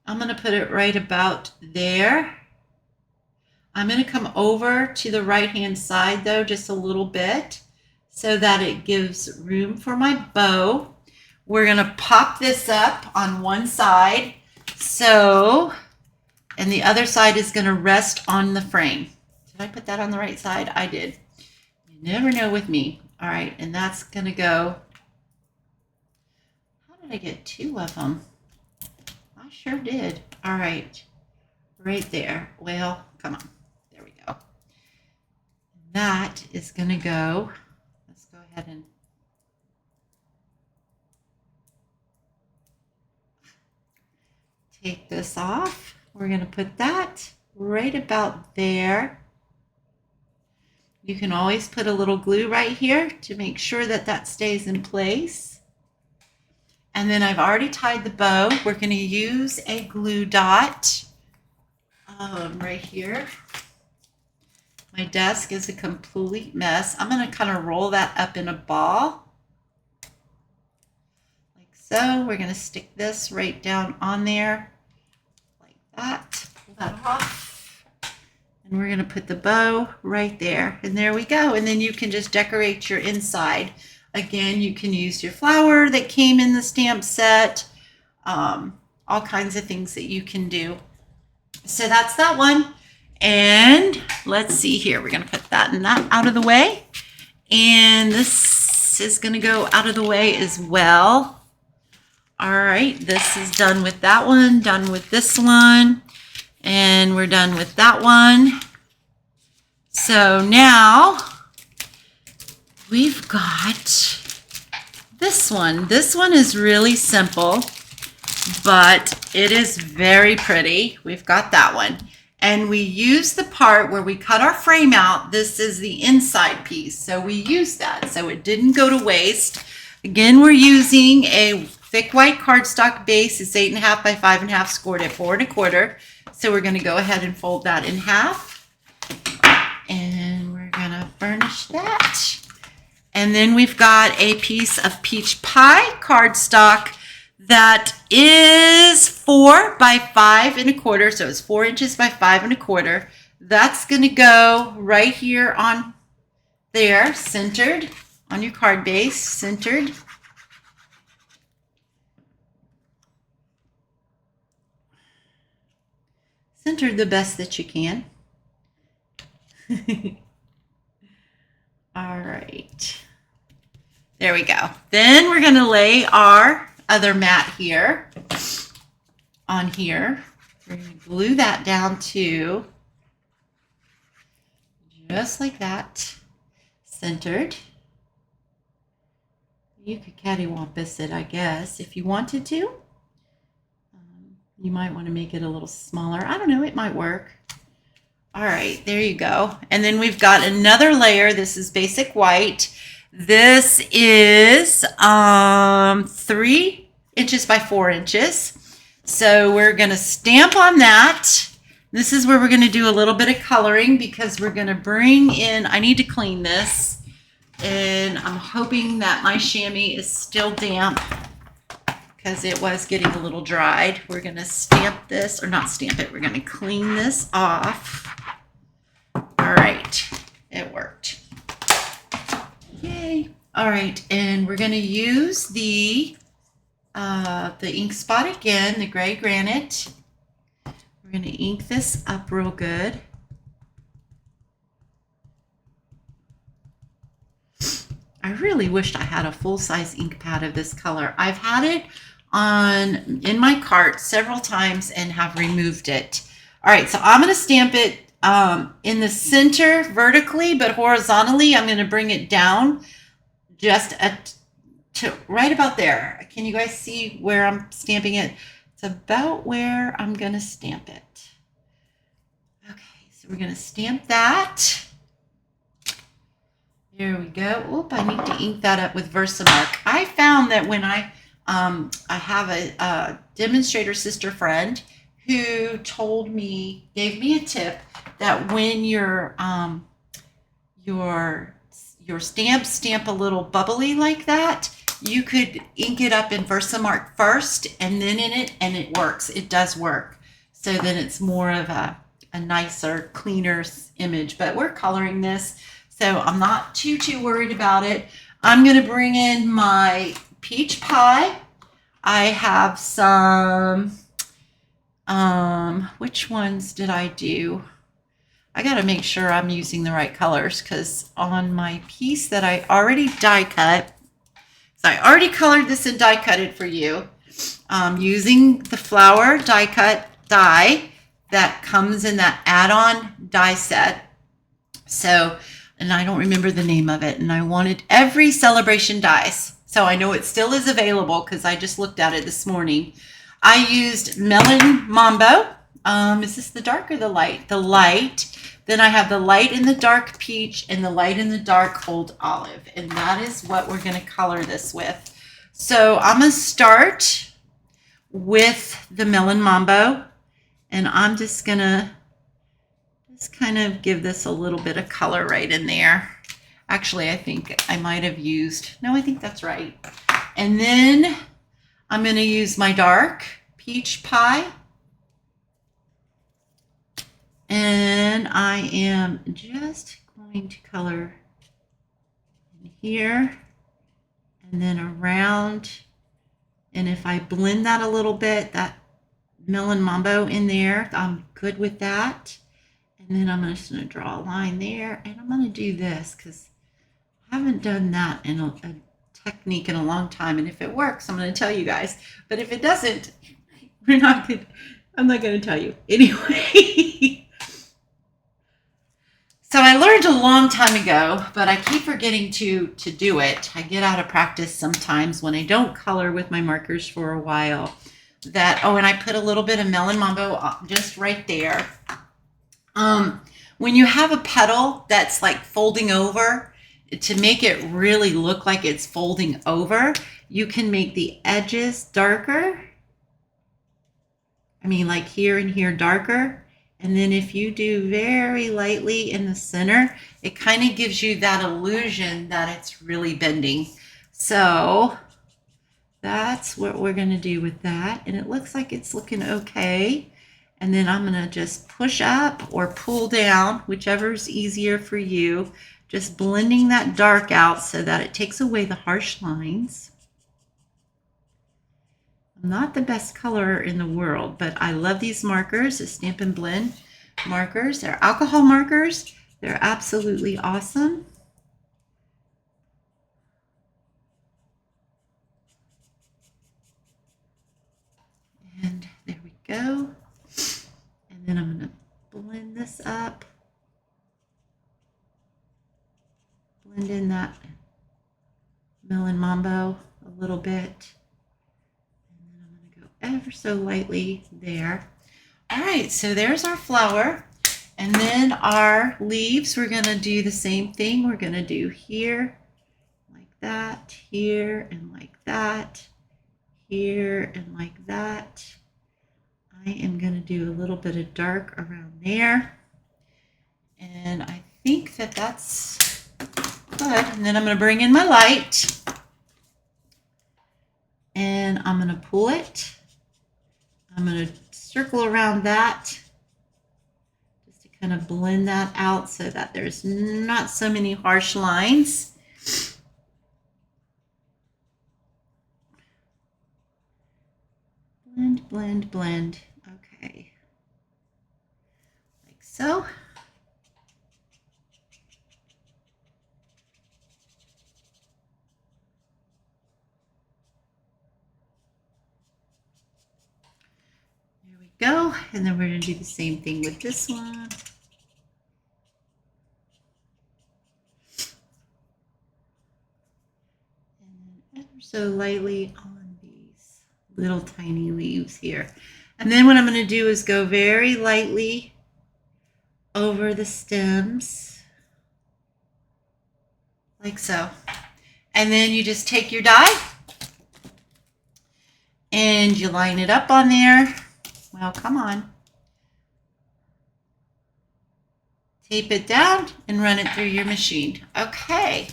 I'm going to put it right about there. I'm going to come over to the right hand side though, just a little bit so that it gives room for my bow. We're going to pop this up on one side, and the other side is going to rest on the frame. Did I put that on the right side? I did. You never know with me. All right, and that's going to go. How did I get two of them? I sure did. All right, right there. Well, come on. There we go. That is going to go. Let's go ahead and take this off. We're going to put that right about there. You can always put a little glue right here to make sure that that stays in place. And then I've already tied the bow. We're going to use a glue dot right here. My desk is a complete mess. I'm going to kind of roll that up in a ball. Like so. We're going to stick this right down on there. Like that. Pull that off. And we're going to put the bow right there. And there we go. And then you can just decorate your inside. Again, you can use your flower that came in the stamp set. All kinds of things that you can do. So that's that one. And let's see here. We're going to put that and that out of the way. And this is going to go out of the way as well. All right. This is done with that one. Done with this one. And we're done with that one. So now we've got this one. This one is really simple, but it is very pretty. We've got that one. And we use the part where we cut our frame out. This is the inside piece. So we use that so it didn't go to waste. Again, we're using a thick white cardstock base. It's 8.5 by 5.5, scored at 4 1/4. So we're going to go ahead and fold that in half. And we're going to burnish that. And then we've got a piece of peach pie cardstock that is 4 by 5 1/4. So it's 4 inches by 5 1/4. That's going to go right here on there, centered on your card base, centered. Centered the best that you can. All right. There we go. Then we're going to lay our other mat here on here. We're going to glue that down too. Just like that. Centered. You could cattywampus it, I guess, if you wanted to. You might want to make it a little smaller. I don't know, it might work. All right, there you go. And then we've got another layer. This is basic white. This is 3 inches by 4 inches. So we're going to stamp on that. This is where we're going to do a little bit of coloring because we're going to bring in, I need to clean this. And I'm hoping that my chamois is still damp, because it was getting a little dried. We're going to stamp this, or not stamp it, we're going to clean this off. All right, it worked. Yay. All right, and we're going to use the ink spot again, the gray granite. We're We're going to ink this up real good. I really wished I had a full-size ink pad of this color. I've had it in my cart several times and have removed it. All right, so I'm going to stamp it in the center vertically, but horizontally I'm going to bring it down just to right about there. Can you guys see where I'm stamping it? It's about where I'm going to stamp it. Okay, so we're going to stamp that. There we go. Oop, I need to ink that up with Versamark. I found that when I have a demonstrator sister friend who gave me a tip that when your stamps stamp a little bubbly like that, you could ink it up in Versamark first and then in it, and it works. It does work. So then it's more of a nicer, cleaner image. But we're coloring this, so I'm not too worried about it. I'm going to bring in my peach pie. I have some, which ones did I do? I got to make sure I'm using the right colors, because on my piece that I already die cut, so I already colored this and die cut it for you, using the flower die cut die that comes in that add-on die set. So, and I don't remember the name of it, and I wanted every celebration dies. So I know it still is available because I just looked at it this morning. I used Melon Mambo. Is this the dark or the light? The light. Then I have the light in the dark peach and the light in the dark old olive. And that is what we're going to color this with. So I'm going to start with the Melon Mambo. And I'm just going to kind of give this a little bit of color right in there. Actually, I think I might have used, no, I think that's right. And then I'm going to use my dark peach pie. And I am just going to color in here and then around. And if I blend that a little bit, that Melon Mambo in there, I'm good with that. And then I'm just going to draw a line there, and I'm going to do this because I haven't done that in a technique in a long time. And if it works, I'm going to tell you guys. But if it doesn't, I'm not going to tell you. Anyway. So I learned a long time ago, but I keep forgetting to do it. I get out of practice sometimes when I don't color with my markers for a while. And I put a little bit of Melon Mambo just right there. When you have a petal that's like folding over, to make it really look like it's folding over, you can make the edges darker. I mean, like here and here darker. And then if you do very lightly in the center, it kind of gives you that illusion that it's really bending. So that's what we're going to do with that. And it looks like it's looking okay. And then I'm going to just push up or pull down, whichever is easier for you. Just blending that dark out so that it takes away the harsh lines. I'm not the best colorer in the world, but I love these markers, the Stampin' Blend markers. They're alcohol markers. They're absolutely awesome. And there we go. And then I'm going to blend this up. Blend in that Melon Mambo a little bit. Ever so lightly there. All right, so there's our flower. And then our leaves, we're going to do the same thing. We're going to do here, like that, here, and like that, here, and like that. I am going to do a little bit of dark around there. And I think that that's good. And then I'm going to bring in my light. And I'm going to pull it. I'm going to circle around that just to kind of blend that out so that there's not so many harsh lines. Blend, blend, blend. Okay. so. There we go. And then we're going to do the same thing with this one. And then ever so lightly on these little tiny leaves here. And then what I'm going to do is go very lightly over the stems, like so. And then you just take your die and you line it up on there. Well, come on. Tape it down and run it through your machine. Okay,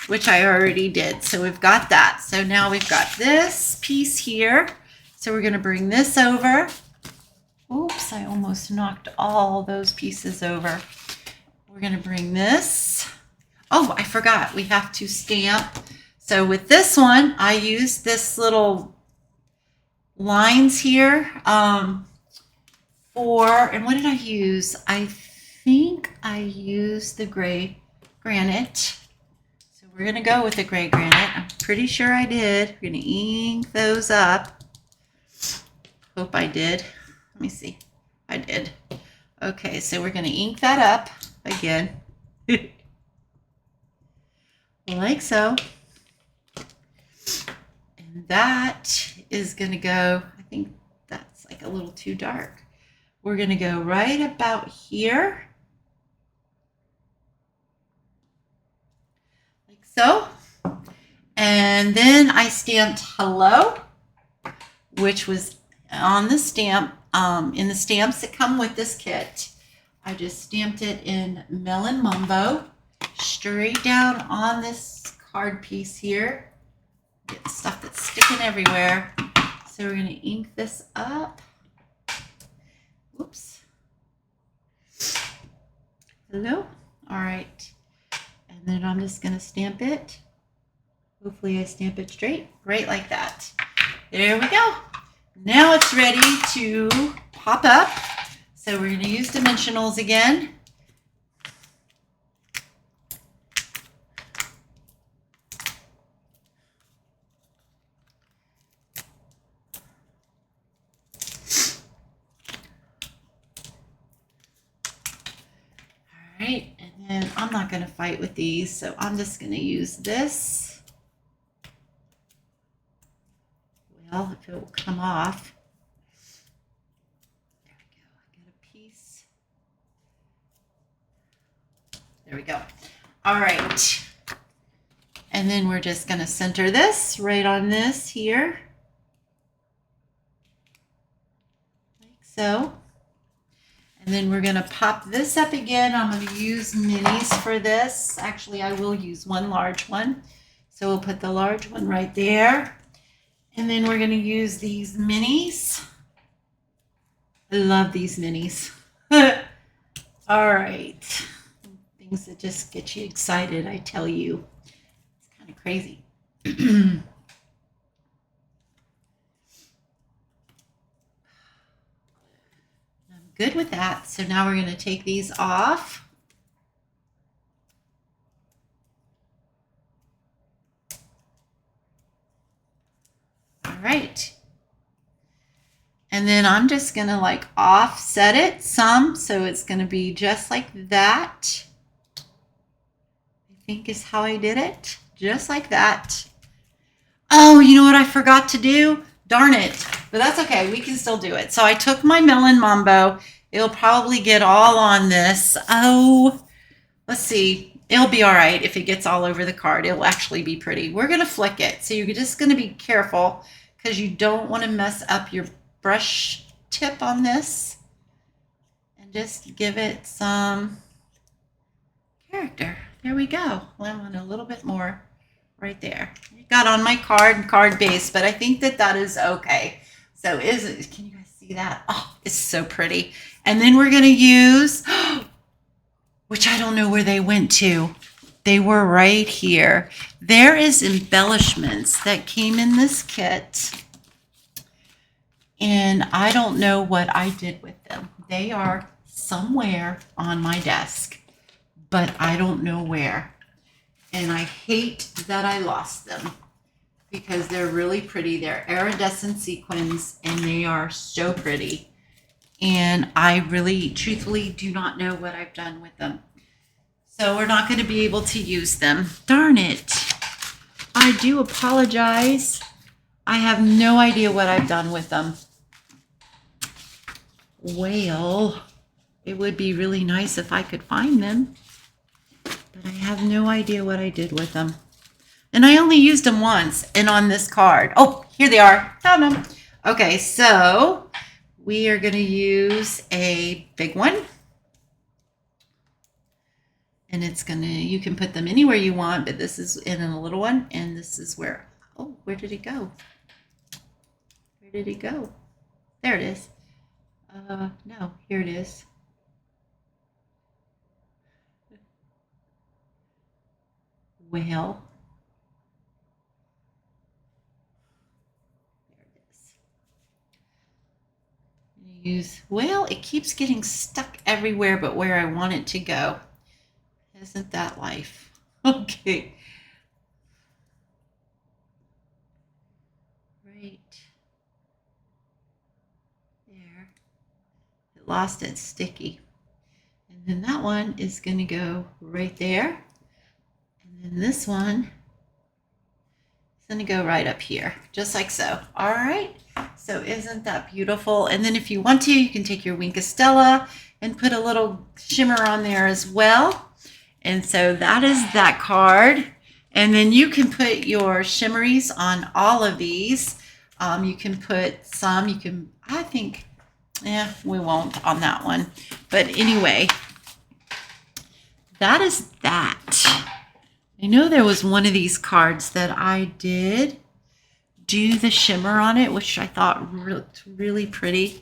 which I already did. So we've got that. So now we've got this piece here. So we're going to bring this over. Oops, I almost knocked all those pieces over. We're going to bring this. Oh, I forgot. We have to stamp. So with this one, I used this little lines here and what did I use? I think I used the gray granite. So we're going to go with the gray granite. I'm pretty sure I did. We're going to ink those up. Hope I did. Let me see. I did. Okay, so we're going to ink that up again. Like so. And that is going to go, I think that's like a little too dark. We're going to go right about here. Like so. And then I stamped hello, which was on the stamp, in the stamps that come with this kit. I just stamped it in Melon Mumbo, straight down on this card piece here. Get the stuff that's sticking everywhere. So we're going to ink this up. Whoops. Hello. All right. And then I'm just going to stamp it. Hopefully I stamp it straight, right like that. There we go. Now it's ready to pop up. So we're going to use dimensionals again. All right, and then I'm not going to fight with these, so I'm just going to use this. Well, if it will come off. There we go. I got a piece. There we go. All right. And then we're just going to center this right on this here. Like so. And then we're going to pop this up again. I'm going to use minis for this. Actually, I will use one large one. So we'll put the large one right there. And then we're going to use these minis. I love these minis. All right. Things that just get you excited, I tell you. It's kind of crazy. I'm good with that. So now we're going to take these off. Right. And then I'm just going to like offset it some. So it's going to be just like that. I think is how I did it. Just like that. Oh, you know what I forgot to do? Darn it. But that's okay. We can still do it. So I took my Melon Mumbo. It'll probably get all on this. Oh, let's see. It'll be all right if it gets all over the card. It'll actually be pretty. We're going to flick it. So you're just going to be careful because you don't want to mess up your brush tip on this. And just give it some character. There we go. I want a little bit more right there. It got on my card base, but I think that that is okay. So can you guys see that? Oh, it's so pretty. And then we're going to use, which I don't know where they went to. They were right here. There is embellishments that came in this kit. And I don't know what I did with them. They are somewhere on my desk, but I don't know where. And I hate that I lost them because they're really pretty. They're iridescent sequins and they are so pretty. And I really, truthfully, do not know what I've done with them. So we're not going to be able to use them. Darn it. I do apologize. I have no idea what I've done with them. Well, it would be really nice if I could find them, but I have no idea what I did with them. And I only used them once and on this card. Oh, here they are. Found them. Okay, so we are going to use a big one. And it's going to, you can put them anywhere you want, but this is in a little one. And this is where, oh, where did it go? Where did it go? There it is. No, here it is. Well, there it is. Use, well, it keeps getting stuck everywhere but where I want it to go. Isn't that life? Okay. Right there. It lost its sticky. And then that one is going to go right there. And then this one is going to go right up here, just like so. All right. So isn't that beautiful? And then if you want to, you can take your Wink of Stella and put a little shimmer on there as well. And so that is that card. And then you can put your shimmeries on all of these. You can put some, you can, I think, we won't on that one. But anyway, that is that. I know there was one of these cards that I did do the shimmer on it, which I thought looked really pretty.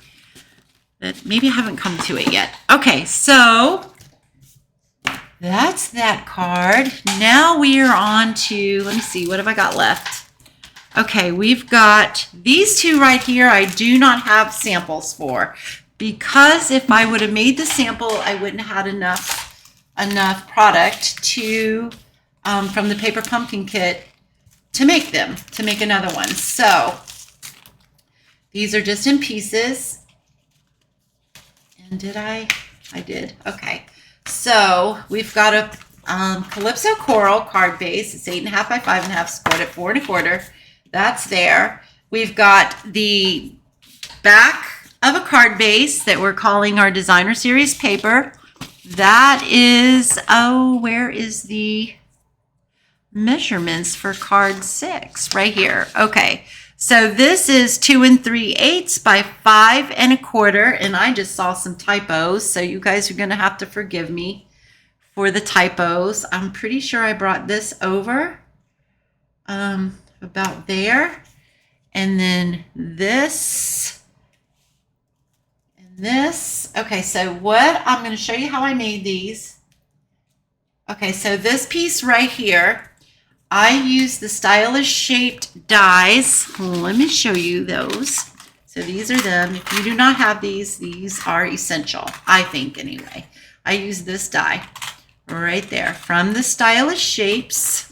But maybe I haven't come to it yet. Okay, so that's that card. Now we are on to, let me see, what have I got left? Okay, we've got these two right here. I do not have samples for, because if I would have made the sample, I wouldn't have had enough product to from the paper pumpkin kit to make them, to make another one. So these are just in pieces. And did I did. Okay. So we've got a Calypso Coral card base. It's 8.5 by 5.5, scored at 4 1/4. That's there. We've got the back of a card base that we're calling our Designer Series paper. That is, oh, where is the measurements for card 6? Right here. Okay. So this is 2 3/8 by 5 1/4, and I just saw some typos, so you guys are going to have to forgive me for the typos. I'm pretty sure I brought this over about there, and then this, and this. Okay, so what I'm going to show you how I made these. Okay, so this piece right here, I use the stylish shaped dies. Let me show you those. So these are them. If you do not have these are essential, I think anyway. I use this die right there from the stylish shapes.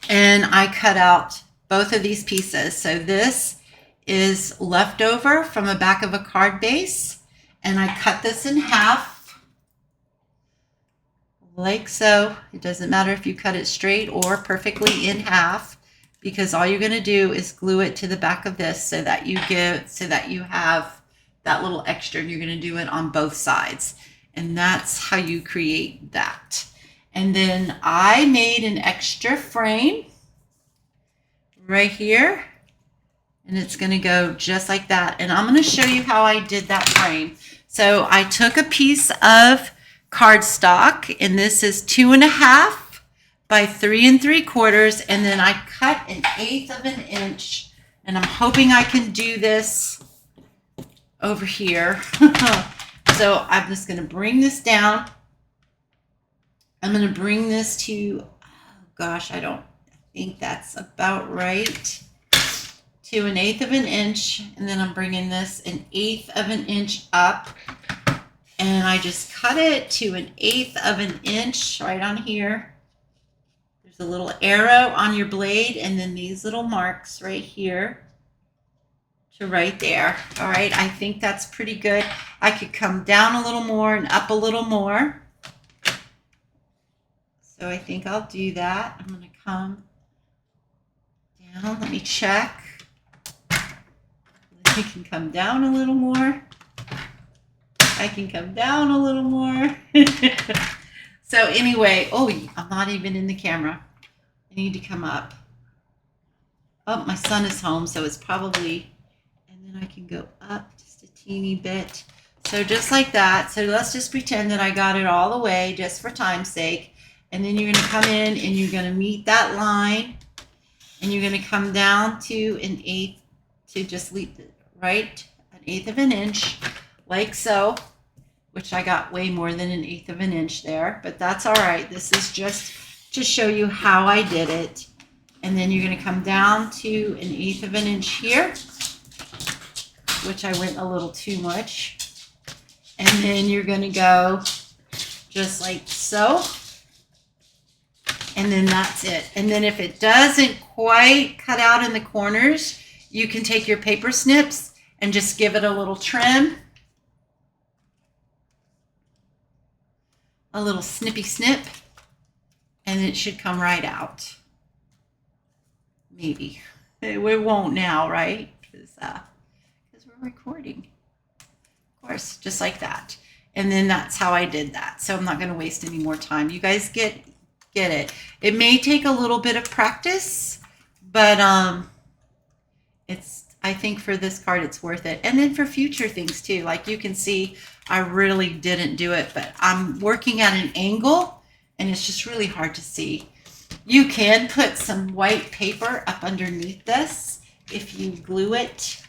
And I cut out both of these pieces. So this is leftover from the back of a card base. And I cut this in half. Like so. It doesn't matter if you cut it straight or perfectly in half, because all you're going to do is glue it to the back of this so that you have that little extra, and you're going to do it on both sides. And that's how you create that. And then I made an extra frame right here, and it's going to go just like that. And I'm going to show you how I did that frame. So I took a piece of cardstock, and this is 2.5 by 3 3/4, and then I cut 1/8 of an inch, and I'm hoping I can do this over here. So I'm just going to bring this down. I'm going to bring this to, oh gosh, I think that's about right, to 1/8 of an inch, and then I'm bringing this 1/8 of an inch up And I just cut it to 1/8 of an inch right on here. There's a little arrow on your blade and then these little marks right here to right there. All right, I think that's pretty good. I could come down a little more and up a little more. So I think I'll do that. I'm going to come down. Let me check. I can come down a little more. I can come down a little more. So anyway, oh, I'm not even in the camera. I need to come up. Oh, my son is home, so it's probably, and then I can go up just a teeny bit. So just like that. So let's just pretend that I got it all the way just for time's sake. And then you're going to come in and you're going to meet that line. And you're going to come down to 1/8 to just leave it right 1/8 of an inch, like so, which I got way more than 1/8 of an inch there, but that's all right. This is just to show you how I did it. And then you're going to come down to 1/8 of an inch here, which I went a little too much. And then you're going to go just like so. And then that's it. And then if it doesn't quite cut out in the corners, you can take your paper snips and just give it a little trim. A little snippy snip. And it should come right out. Maybe. It won't now, right? Because we're recording. Of course, just like that. And then that's how I did that. So I'm not going to waste any more time. You guys get it. It may take a little bit of practice, but I think for this card it's worth it. And then for future things too. Like you can see, I really didn't do it, but I'm working at an angle and it's just really hard to see. You can put some white paper up underneath this if you glue it,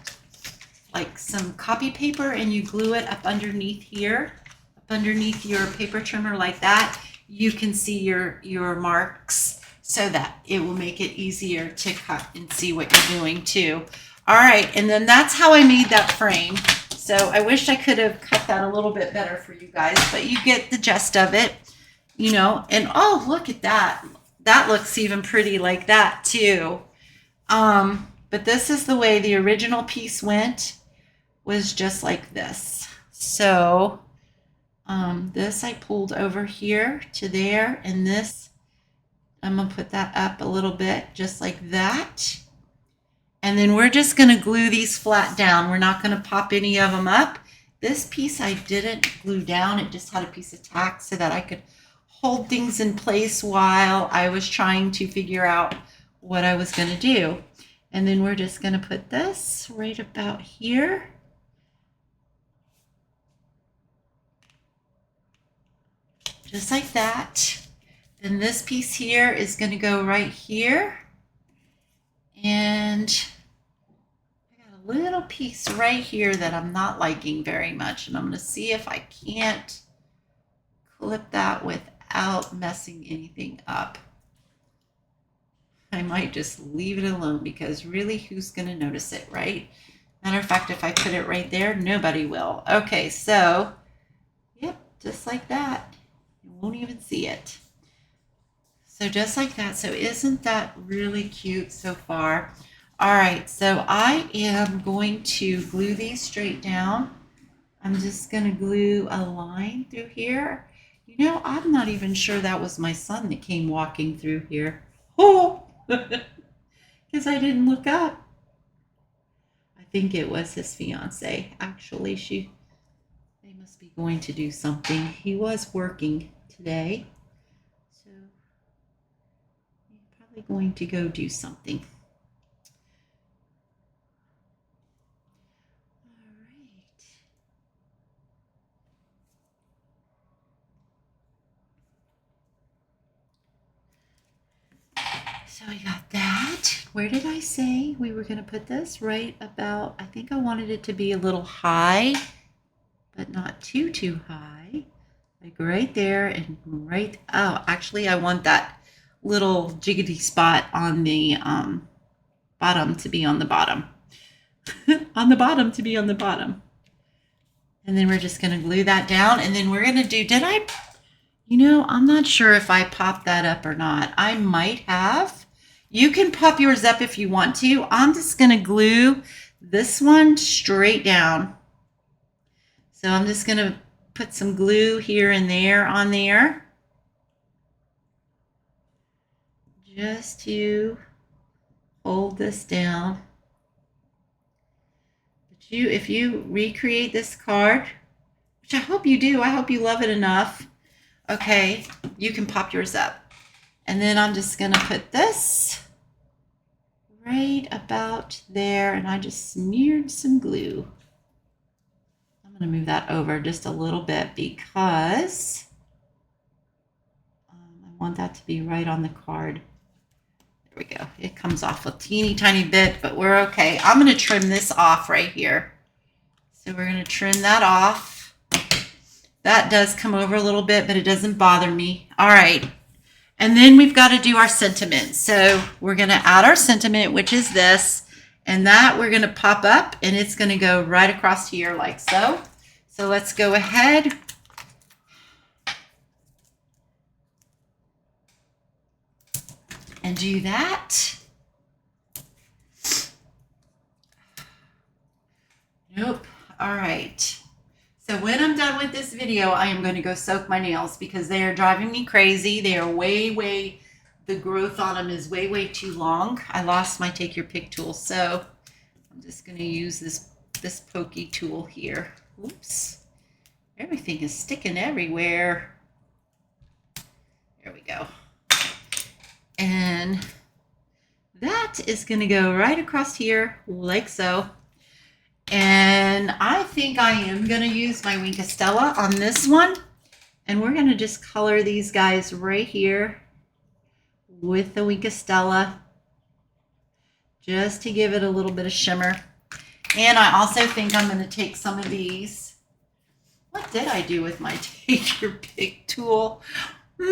like some copy paper, and you glue it up underneath here, up underneath your paper trimmer like that. You can see your marks so that it will make it easier to cut and see what you're doing too. All right, and then that's how I made that frame. So I wish I could have cut that a little bit better for you guys, but you get the gist of it, you know. And oh, look at that. That looks even pretty like that too. But this is the way the original piece went, was just like this. So this I pulled over here to there, and this, I'm going to put that up a little bit, just like that. And then we're just going to glue these flat down. We're not going to pop any of them up. This piece I didn't glue down. It just had a piece of tack so that I could hold things in place while I was trying to figure out what I was going to do. And then we're just going to put this right about here. Just like that. Then this piece here is going to go right here. And I got a little piece right here that I'm not liking very much. And I'm going to see if I can't clip that without messing anything up. I might just leave it alone because really, who's going to notice it, right? Matter of fact, if I put it right there, nobody will. Okay, so, yep, just like that. You won't even see it. So just like that. So isn't that really cute so far? All right, so I am going to glue these straight down. I'm just going to glue a line through here. You know, I'm not even sure that was my son that came walking through here. Oh, because I didn't look up. I think it was his fiance. Actually, they must be going to do something. He was working today, so he's probably going to go do something. All right. So we got that. Where did I say we were going to put this? Right about, I think I wanted it to be a little high, but not too high. Like right there and right, oh, actually I want that little jiggity spot on the bottom to be on the bottom. On the bottom to be on the bottom. And then we're just going to glue that down. And then we're going to do, I'm not sure if I popped that up or not. I might have. You can pop yours up if you want to. I'm just going to glue this one straight down. So I'm just going to put some glue here and there on there, just to hold this down. But if you recreate this card, which I hope you do, I hope you love it enough, okay, you can pop yours up. And then I'm just going to put this right about there, and I just smeared some glue. I'm going to move that over just a little bit because I want that to be right on the card. There we go. It comes off a teeny tiny bit, but we're okay. I'm going to trim this off right here. So we're going to trim that off. That does come over a little bit, but it doesn't bother me. All right. And then we've got to do our sentiment. So we're going to add our sentiment, which is this, and that we're going to pop up, and it's going to go right across here like so. So let's go ahead. And do that. Nope. All right. So when I'm done with this video, I am going to go soak my nails because they are driving me crazy. They are way, the growth on them is way too long. I lost my take your pick tool. So I'm just going to use this pokey tool here. Oops. Everything is sticking everywhere. There we go. And that is going to go right across here like so. And I think I am going to use my Wink of Stella on this one. And we're going to just color these guys right here with the Wink of Stella, just to give it a little bit of shimmer. And I also think I'm going to take some of these. What did I do with my take your pick tool? Do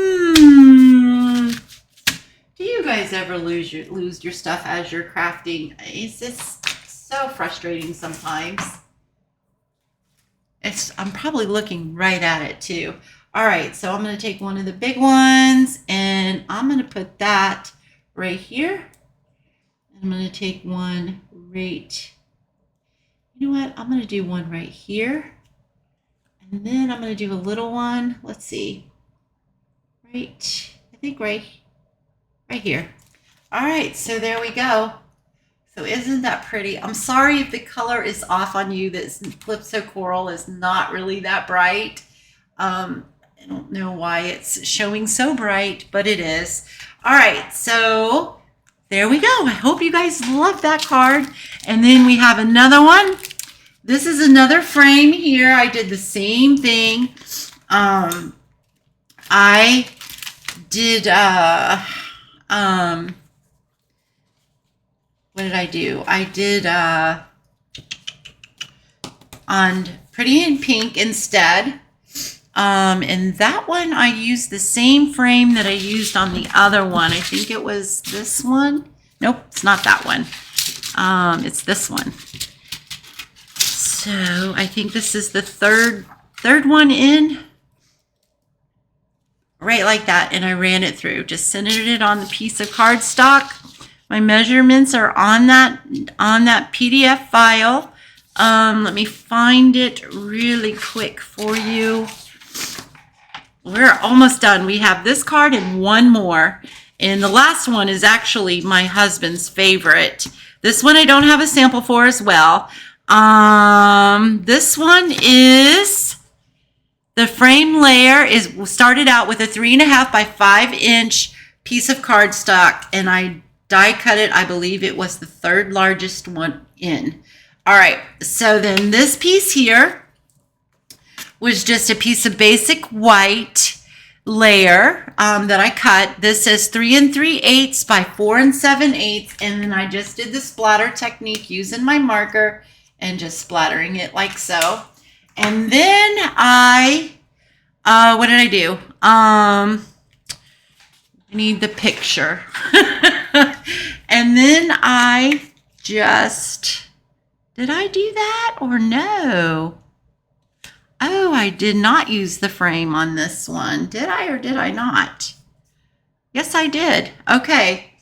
you guys ever lose your stuff as you're crafting? It's just so frustrating sometimes. I'm probably looking right at it too. All right, so I'm going to take one of the big ones and I'm going to put that right here. I'm going to take one right, you know what? I'm going to do one right here. And then I'm going to do a little one. Let's see. Right, I think right here. All right, so there we go. So isn't that pretty? I'm sorry if the color is off on you. This Calypso Coral is not really that bright. I don't know why it's showing so bright, but it is. All right, so there we go. I hope you guys love that card. And then we have another one. This is another frame here. I did the same thing. I did what did I do? I did on Pretty in Pink instead. And that one I used the same frame that I used on the other one. I think it was this one. Nope, it's not that one. It's this one. So I think this is the third one in. Right like that, and I ran it through. Just centered it on the piece of cardstock. My measurements are on that PDF file. Let me find it really quick for you. We're almost done. We have this card and one more. And the last one is actually my husband's favorite. This one I don't have a sample for as well. This one is, the frame layer is started out with a 3.5 by 5 inch piece of cardstock, and I die cut it. I believe it was the third largest one in. All right, so then this piece here was just a piece of basic white layer that I cut. This is 3 3/8 by 4 7/8, and then I just did the splatter technique using my marker and just splattering it like so. And then what did I do? I need the picture. And then I just, did I do that or no? Oh, I did not use the frame on this one. Did I or did I not? Yes, I did. Okay.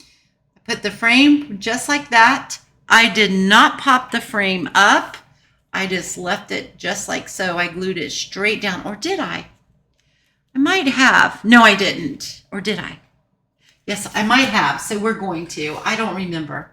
I put the frame just like that. I did not pop the frame up. I just left it just like so. I glued it straight down. Or did I? I might have. No, I didn't. Or did I? Yes, I might have. So we're going to. I don't remember.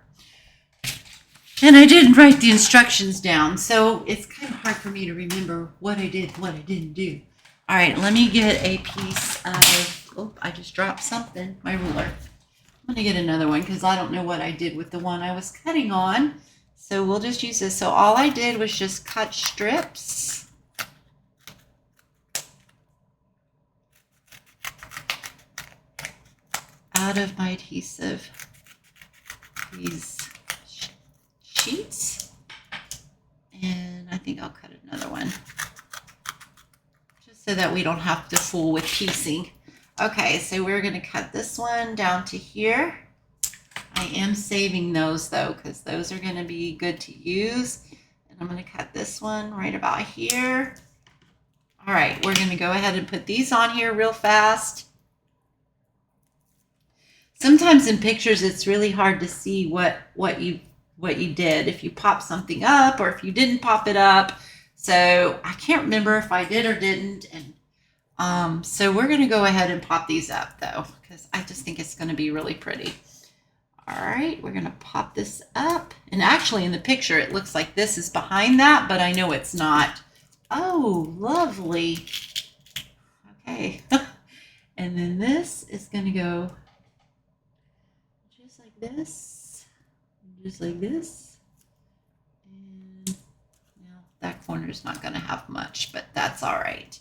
And I didn't write the instructions down, so it's kind of hard for me to remember what I did, what I didn't do. All right, let me get a piece of, oh, I just dropped something, my ruler. I'm gonna get another one because I don't know what I did with the one I was cutting on. So we'll just use this. So all I did was just cut strips. Out of my adhesive, these sheets, and I think I'll cut another one just so that we don't have to fool with piecing. Okay, so we're going to cut this one down to here. I am saving those though because those are going to be good to use, and I'm going to cut this one right about here. All right, we're going to go ahead and put these on here real fast. Sometimes in pictures it's really hard to see what you did, if you pop something up or if you didn't pop it up. So I can't remember if I did or didn't. And so we're going to go ahead and pop these up though, because I just think it's going to be really pretty. All right, we're going to pop this up. And actually in the picture, it looks like this is behind that, but I know it's not. Oh, lovely. Okay. And then this is going to go just like this. Just like this. And now that corner is not going to have much, but that's all right.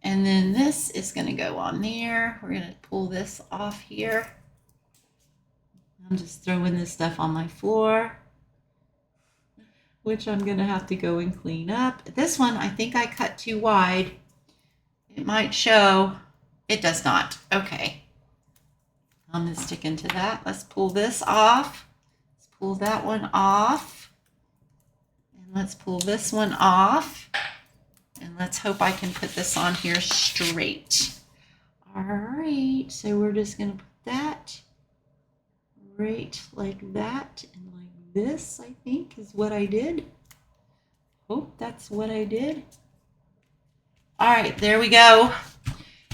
And then this is going to go on there. We're going to pull this off here. I'm just throwing this stuff on my floor, which I'm going to have to go and clean up. This one, I think I cut too wide. It might show. It does not. Okay. I'm going to stick into that. Let's pull this off. Pull that one off, and let's pull this one off, and let's hope I can put this on here straight. All right, so we're just going to put that right like that and like this, I think is what I did. Hope that's what I did. All right, there we go.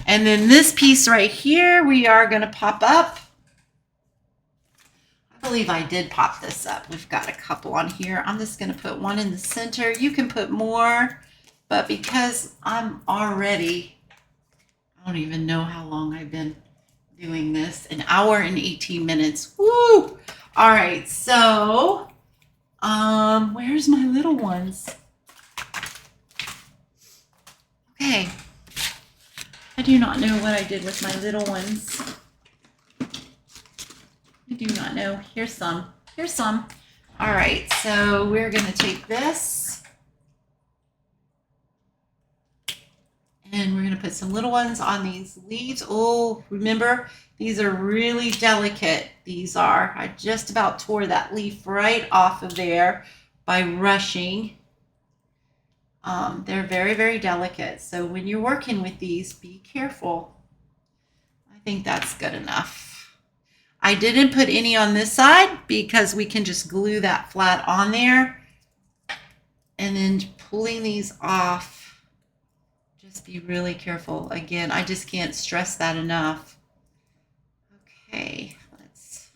And then this piece right here, we are going to pop up. I believe I did pop this up. We've got a couple on here. I'm just going to put one in the center. You can put more, but because I'm already, I don't even know how long I've been doing this, an hour and 18 minutes. Woo! All right, so where's my little ones? Okay, I do not know what I did with my little ones. I do not know. Here's some. Here's some. All right, so we're going to take this and we're going to put some little ones on these leaves. Oh, remember, these are really delicate. These are. I just about tore that leaf right off of there by rushing. They're very, very delicate. So when you're working with these, be careful. I think that's good enough. I didn't put any on this side because we can just glue that flat on there. And then pulling these off, just be really careful. Again, I just can't stress that enough. Okay, let's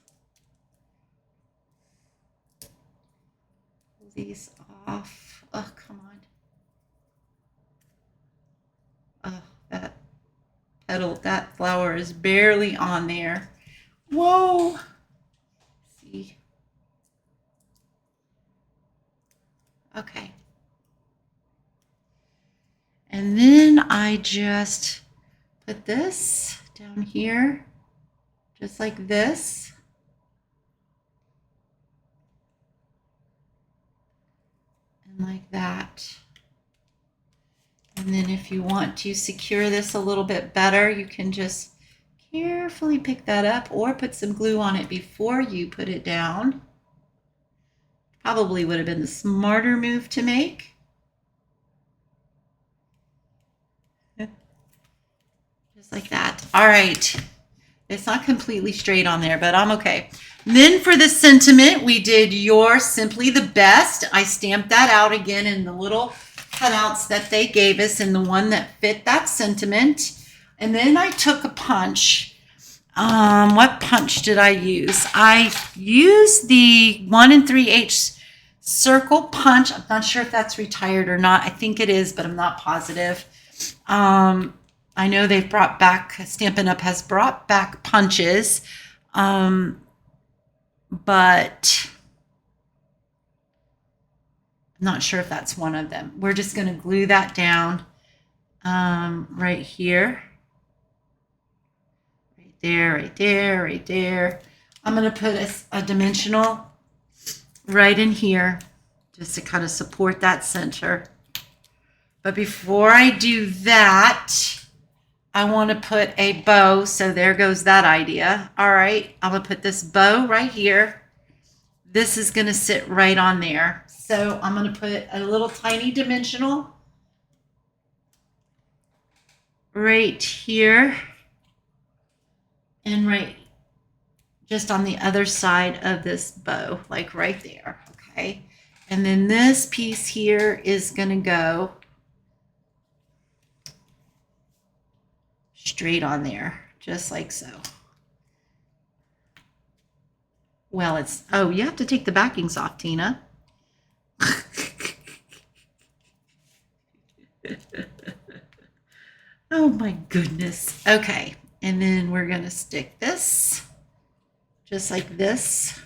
pull these off. Oh, come on. Oh, that petal, that flower is barely on there. Whoa. Let's see. Okay. And then I just put this down here, just like this. And like that. And then if you want to secure this a little bit better, you can just carefully pick that up or put some glue on it before you put it down. Probably would have been the smarter move to make. just like that. All right. It's not completely straight on there, but I'm okay. Then for the sentiment, we did "You're Simply the Best." I stamped that out again in the little cutouts that they gave us and the one that fit that sentiment. And then I took a punch. What punch did I use? I used the 1 3/8 circle punch. I'm not sure if that's retired or not. I think it is, but I'm not positive. I know they've brought back, Stampin' Up! Has brought back punches, but I'm not sure if that's one of them. We're just going to glue that down right here. Right there, right there, right there. I'm going to put a dimensional right in here just to kind of support that center. But before I do that, I want to put a bow, so there goes that idea. All right, I'm going to put this bow right here. This is going to sit right on there. So I'm going to put a little tiny dimensional right here and right just on the other side of this bow, like right there, okay? And then this piece here is going to go straight on there, just like so. Well, it's, oh, you have to take the backings off, Tina. Oh my goodness. Okay, and then we're going to stick this just like this.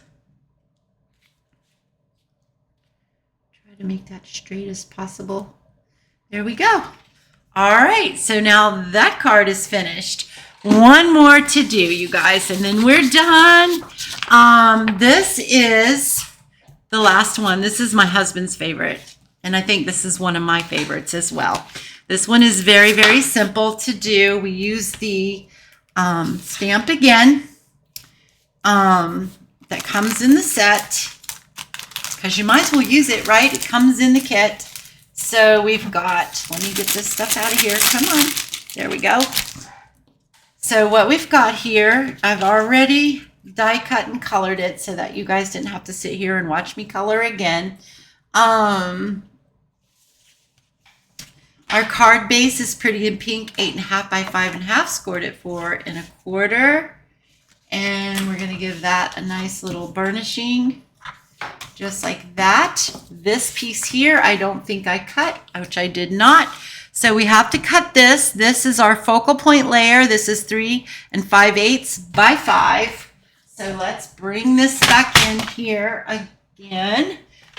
Try to make that straight as possible. There we go. All right, so now that card is finished. One more to do, you guys, and then we're done. This is the last one. This is my husband's favorite, and I think this is one of my favorites as well. This one is very, very simple to do. We use the Stamped Again that comes in the set, because you might as well use it, right? It comes in the kit. So we've got, let me get this stuff out of here. Come on. There we go. So what we've got here, I've already die cut and colored it so that you guys didn't have to sit here and watch me color again. Our card base is Pretty in Pink, 8.5 by 5.5, scored at 4 1/4. And we're going to give that a nice little burnishing, just like that. This piece here, I don't think I cut, which I did not. So we have to cut this. This is our focal point layer. This is 3 5/8 by 5. So let's bring this back in here again.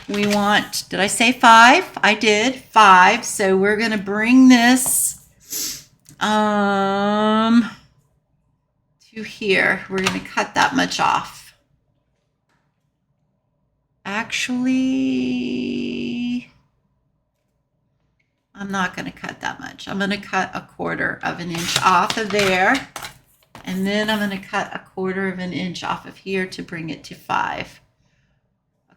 We want, did I say 5? I did, 5. So we're going to bring this to here. We're going to cut that much off. Actually, I'm not going to cut that much. I'm going to cut 1/4 of an inch off of there. And then I'm going to cut 1/4 of an inch off of here to bring it to 5.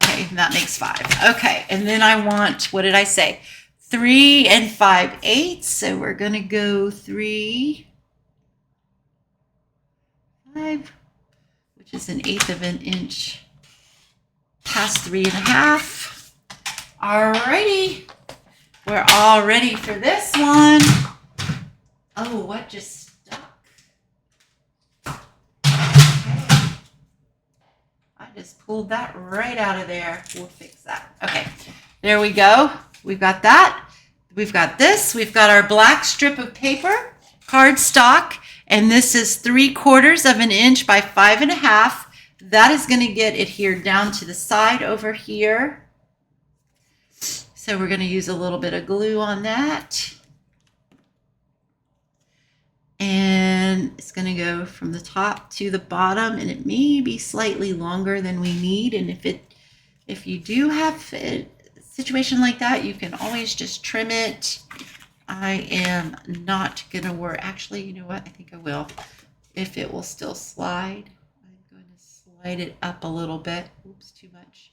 Okay, that makes 5. Okay, and then I want, what did I say? 3 5/8. So we're going to go 3, 5, which is 1/8 of an inch past 3 1/2. Alrighty, we're all ready for this one. Oh, what just stuck? Okay. I just pulled that right out of there. We'll fix that. Okay, there we go. We've got that. We've got this. We've got our black strip of paper, cardstock, and this is 3/4 of an inch by 5 1/2. That is going to get adhered down to the side over here. So we're going to use a little bit of glue on that. And it's going to go from the top to the bottom, and it may be slightly longer than we need. And if you do have a situation like that, you can always just trim it. I am not going to worry. Actually, you know what? I think I will. If it will still slide, I'm going to slide it up a little bit. Oops, too much.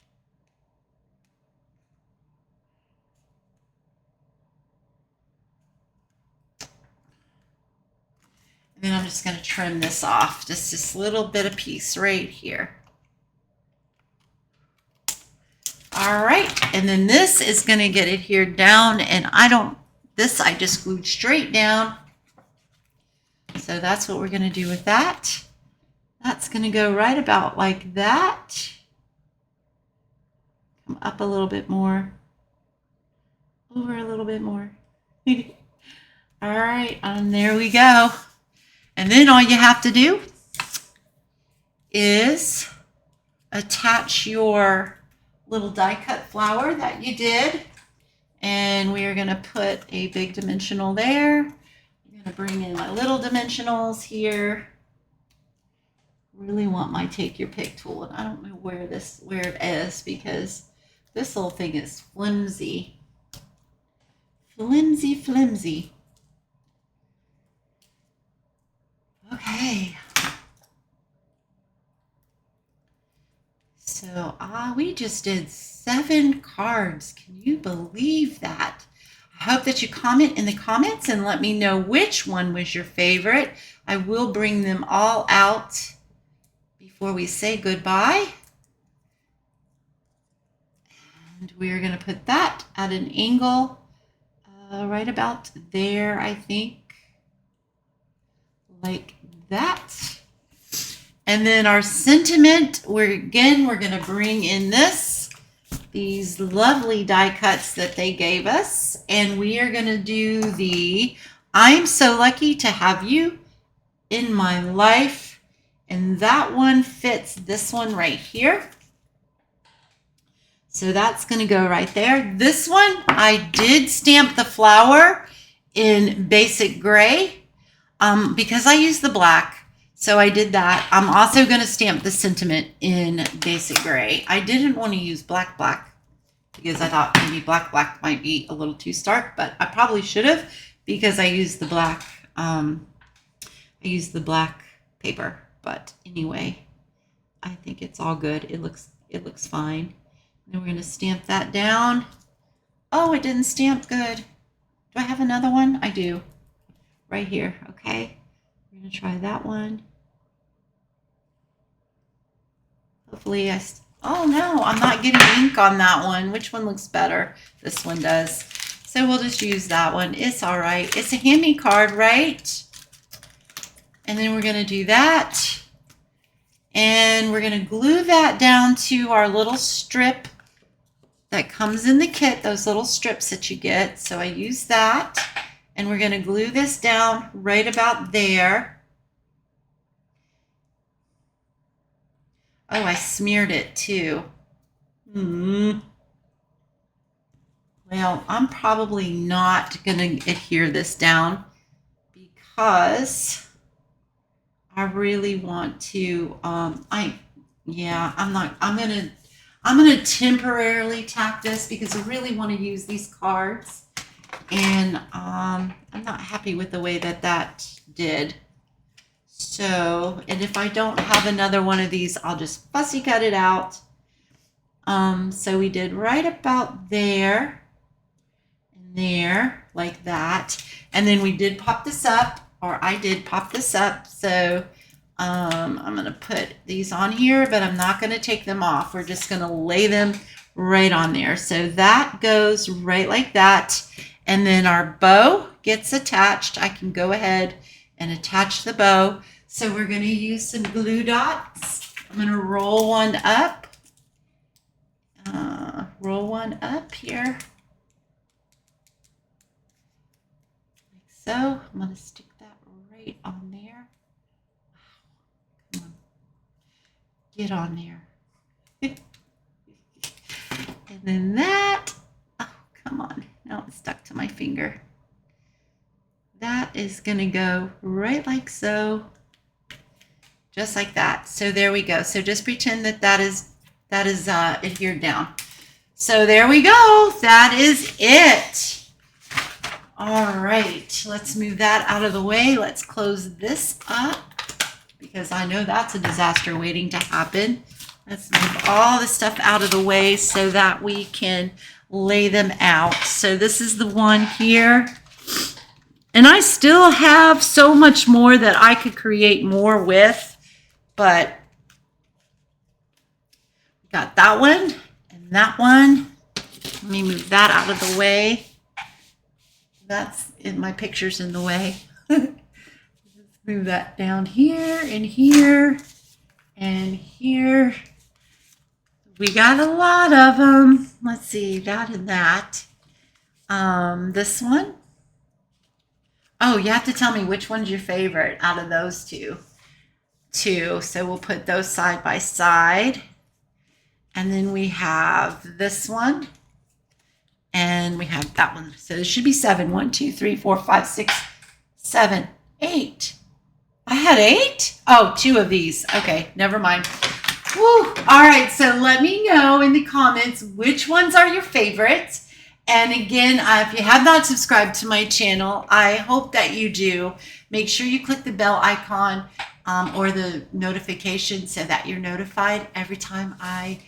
And then I'm just going to trim this off, just this little bit of piece right here. All right, and then this is going to get adhered down, and this I just glued straight down. So that's what we're going to do with that. That's going to go right about like that. Come up a little bit more. Over a little bit more. All right, and there we go. And then all you have to do is attach your little die cut flower that you did. And we are going to put a big dimensional there. I'm going to bring in my little dimensionals here. Really want my take your pick tool, and I don't know where it is because this little thing is flimsy. Flimsy, flimsy. Okay. So we just did 7 cards. Can you believe that? I hope that you comment in the comments and let me know which one was your favorite. I will bring them all out before we say goodbye. And we're going to put that at an angle right about there, I think. Like that. And then our sentiment, we're going to bring in these lovely die cuts that they gave us. And we are going to do the I'm so lucky to have you in my life. And that one fits this one right here. So that's going to go right there. This one, I did stamp the flower in basic gray because I used the black. So I did that. I'm also going to stamp the sentiment in basic gray. I didn't want to use black because I thought maybe black might be a little too stark, but I probably should have because I used the black. I used the black paper, but anyway, I think it's all good. It looks fine. And we're going to stamp that down. Oh, it didn't stamp good. Do I have another one? I do. Right here. Okay. We're going to try that one. Hopefully oh no, I'm not getting ink on that one. Which one looks better? This one does. So we'll just use that one. It's all right. It's a hand-me card, right? And then we're going to do that. And we're going to glue that down to our little strip that comes in the kit, those little strips that you get. So I use that. And we're going to glue this down right about there. Oh, I smeared it too. Well, I'm probably not going to adhere this down because I really want to, I'm going to temporarily tack this because I really want to use these cards. And I'm not happy with the way that did. So, and if I don't have another one of these, I'll just fussy cut it out. So we did right about there and there, like that. And then we did pop this up, or I did pop this up. So I'm going to put these on here, but I'm not going to take them off. We're just going to lay them right on there. So that goes right like that. And then our bow gets attached. I can go ahead and attach the bow. So we're going to use some glue dots. I'm going to roll one up. Roll one up here. Like so. I'm going to stick that right on there. Come on. Get on there. And then that. Oh, come on. Now it's stuck to my finger. That is going to go right like so. Just like that. So there we go. So just pretend that is adhered down. So there we go. That is it. All right. Let's move that out of the way. Let's close this up because I know that's a disaster waiting to happen. Let's move all the stuff out of the way so that we can lay them out. So this is the one here. And I still have so much more that I could create more with, but got that one and that one. Let me move that out of the way. That's in my picture's in the way. Let's move that down here and here and here. We got a lot of them. Let's see, that and that. This one. Oh, you have to tell me which one's your favorite out of those two. So we'll put those side by side. And then we have this one. And we have that one. So there should be 7. 1, 2, 3, 4, 5, 6, 7, 8. I had 8? Oh, 2 of these. Okay, never mind. Woo. All right, so let me know in the comments which ones are your favorites. And again, if you have not subscribed to my channel, I hope that you do. Make sure you click the bell icon or the notification so that you're notified every time I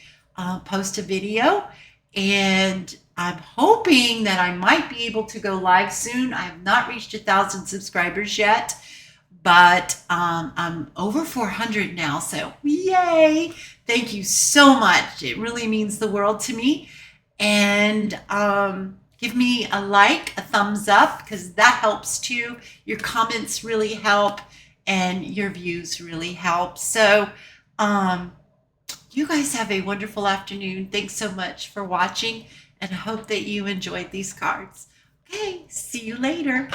post a video. And I'm hoping that I might be able to go live soon. I have not reached 1,000 subscribers yet, but I'm over 400 now. So yay! Thank you so much. It really means the world to me. And give me a like, a thumbs up, because that helps too. Your comments really help, and your views really help. So you guys have a wonderful afternoon. Thanks so much for watching, and I hope that you enjoyed these cards. Okay, see you later.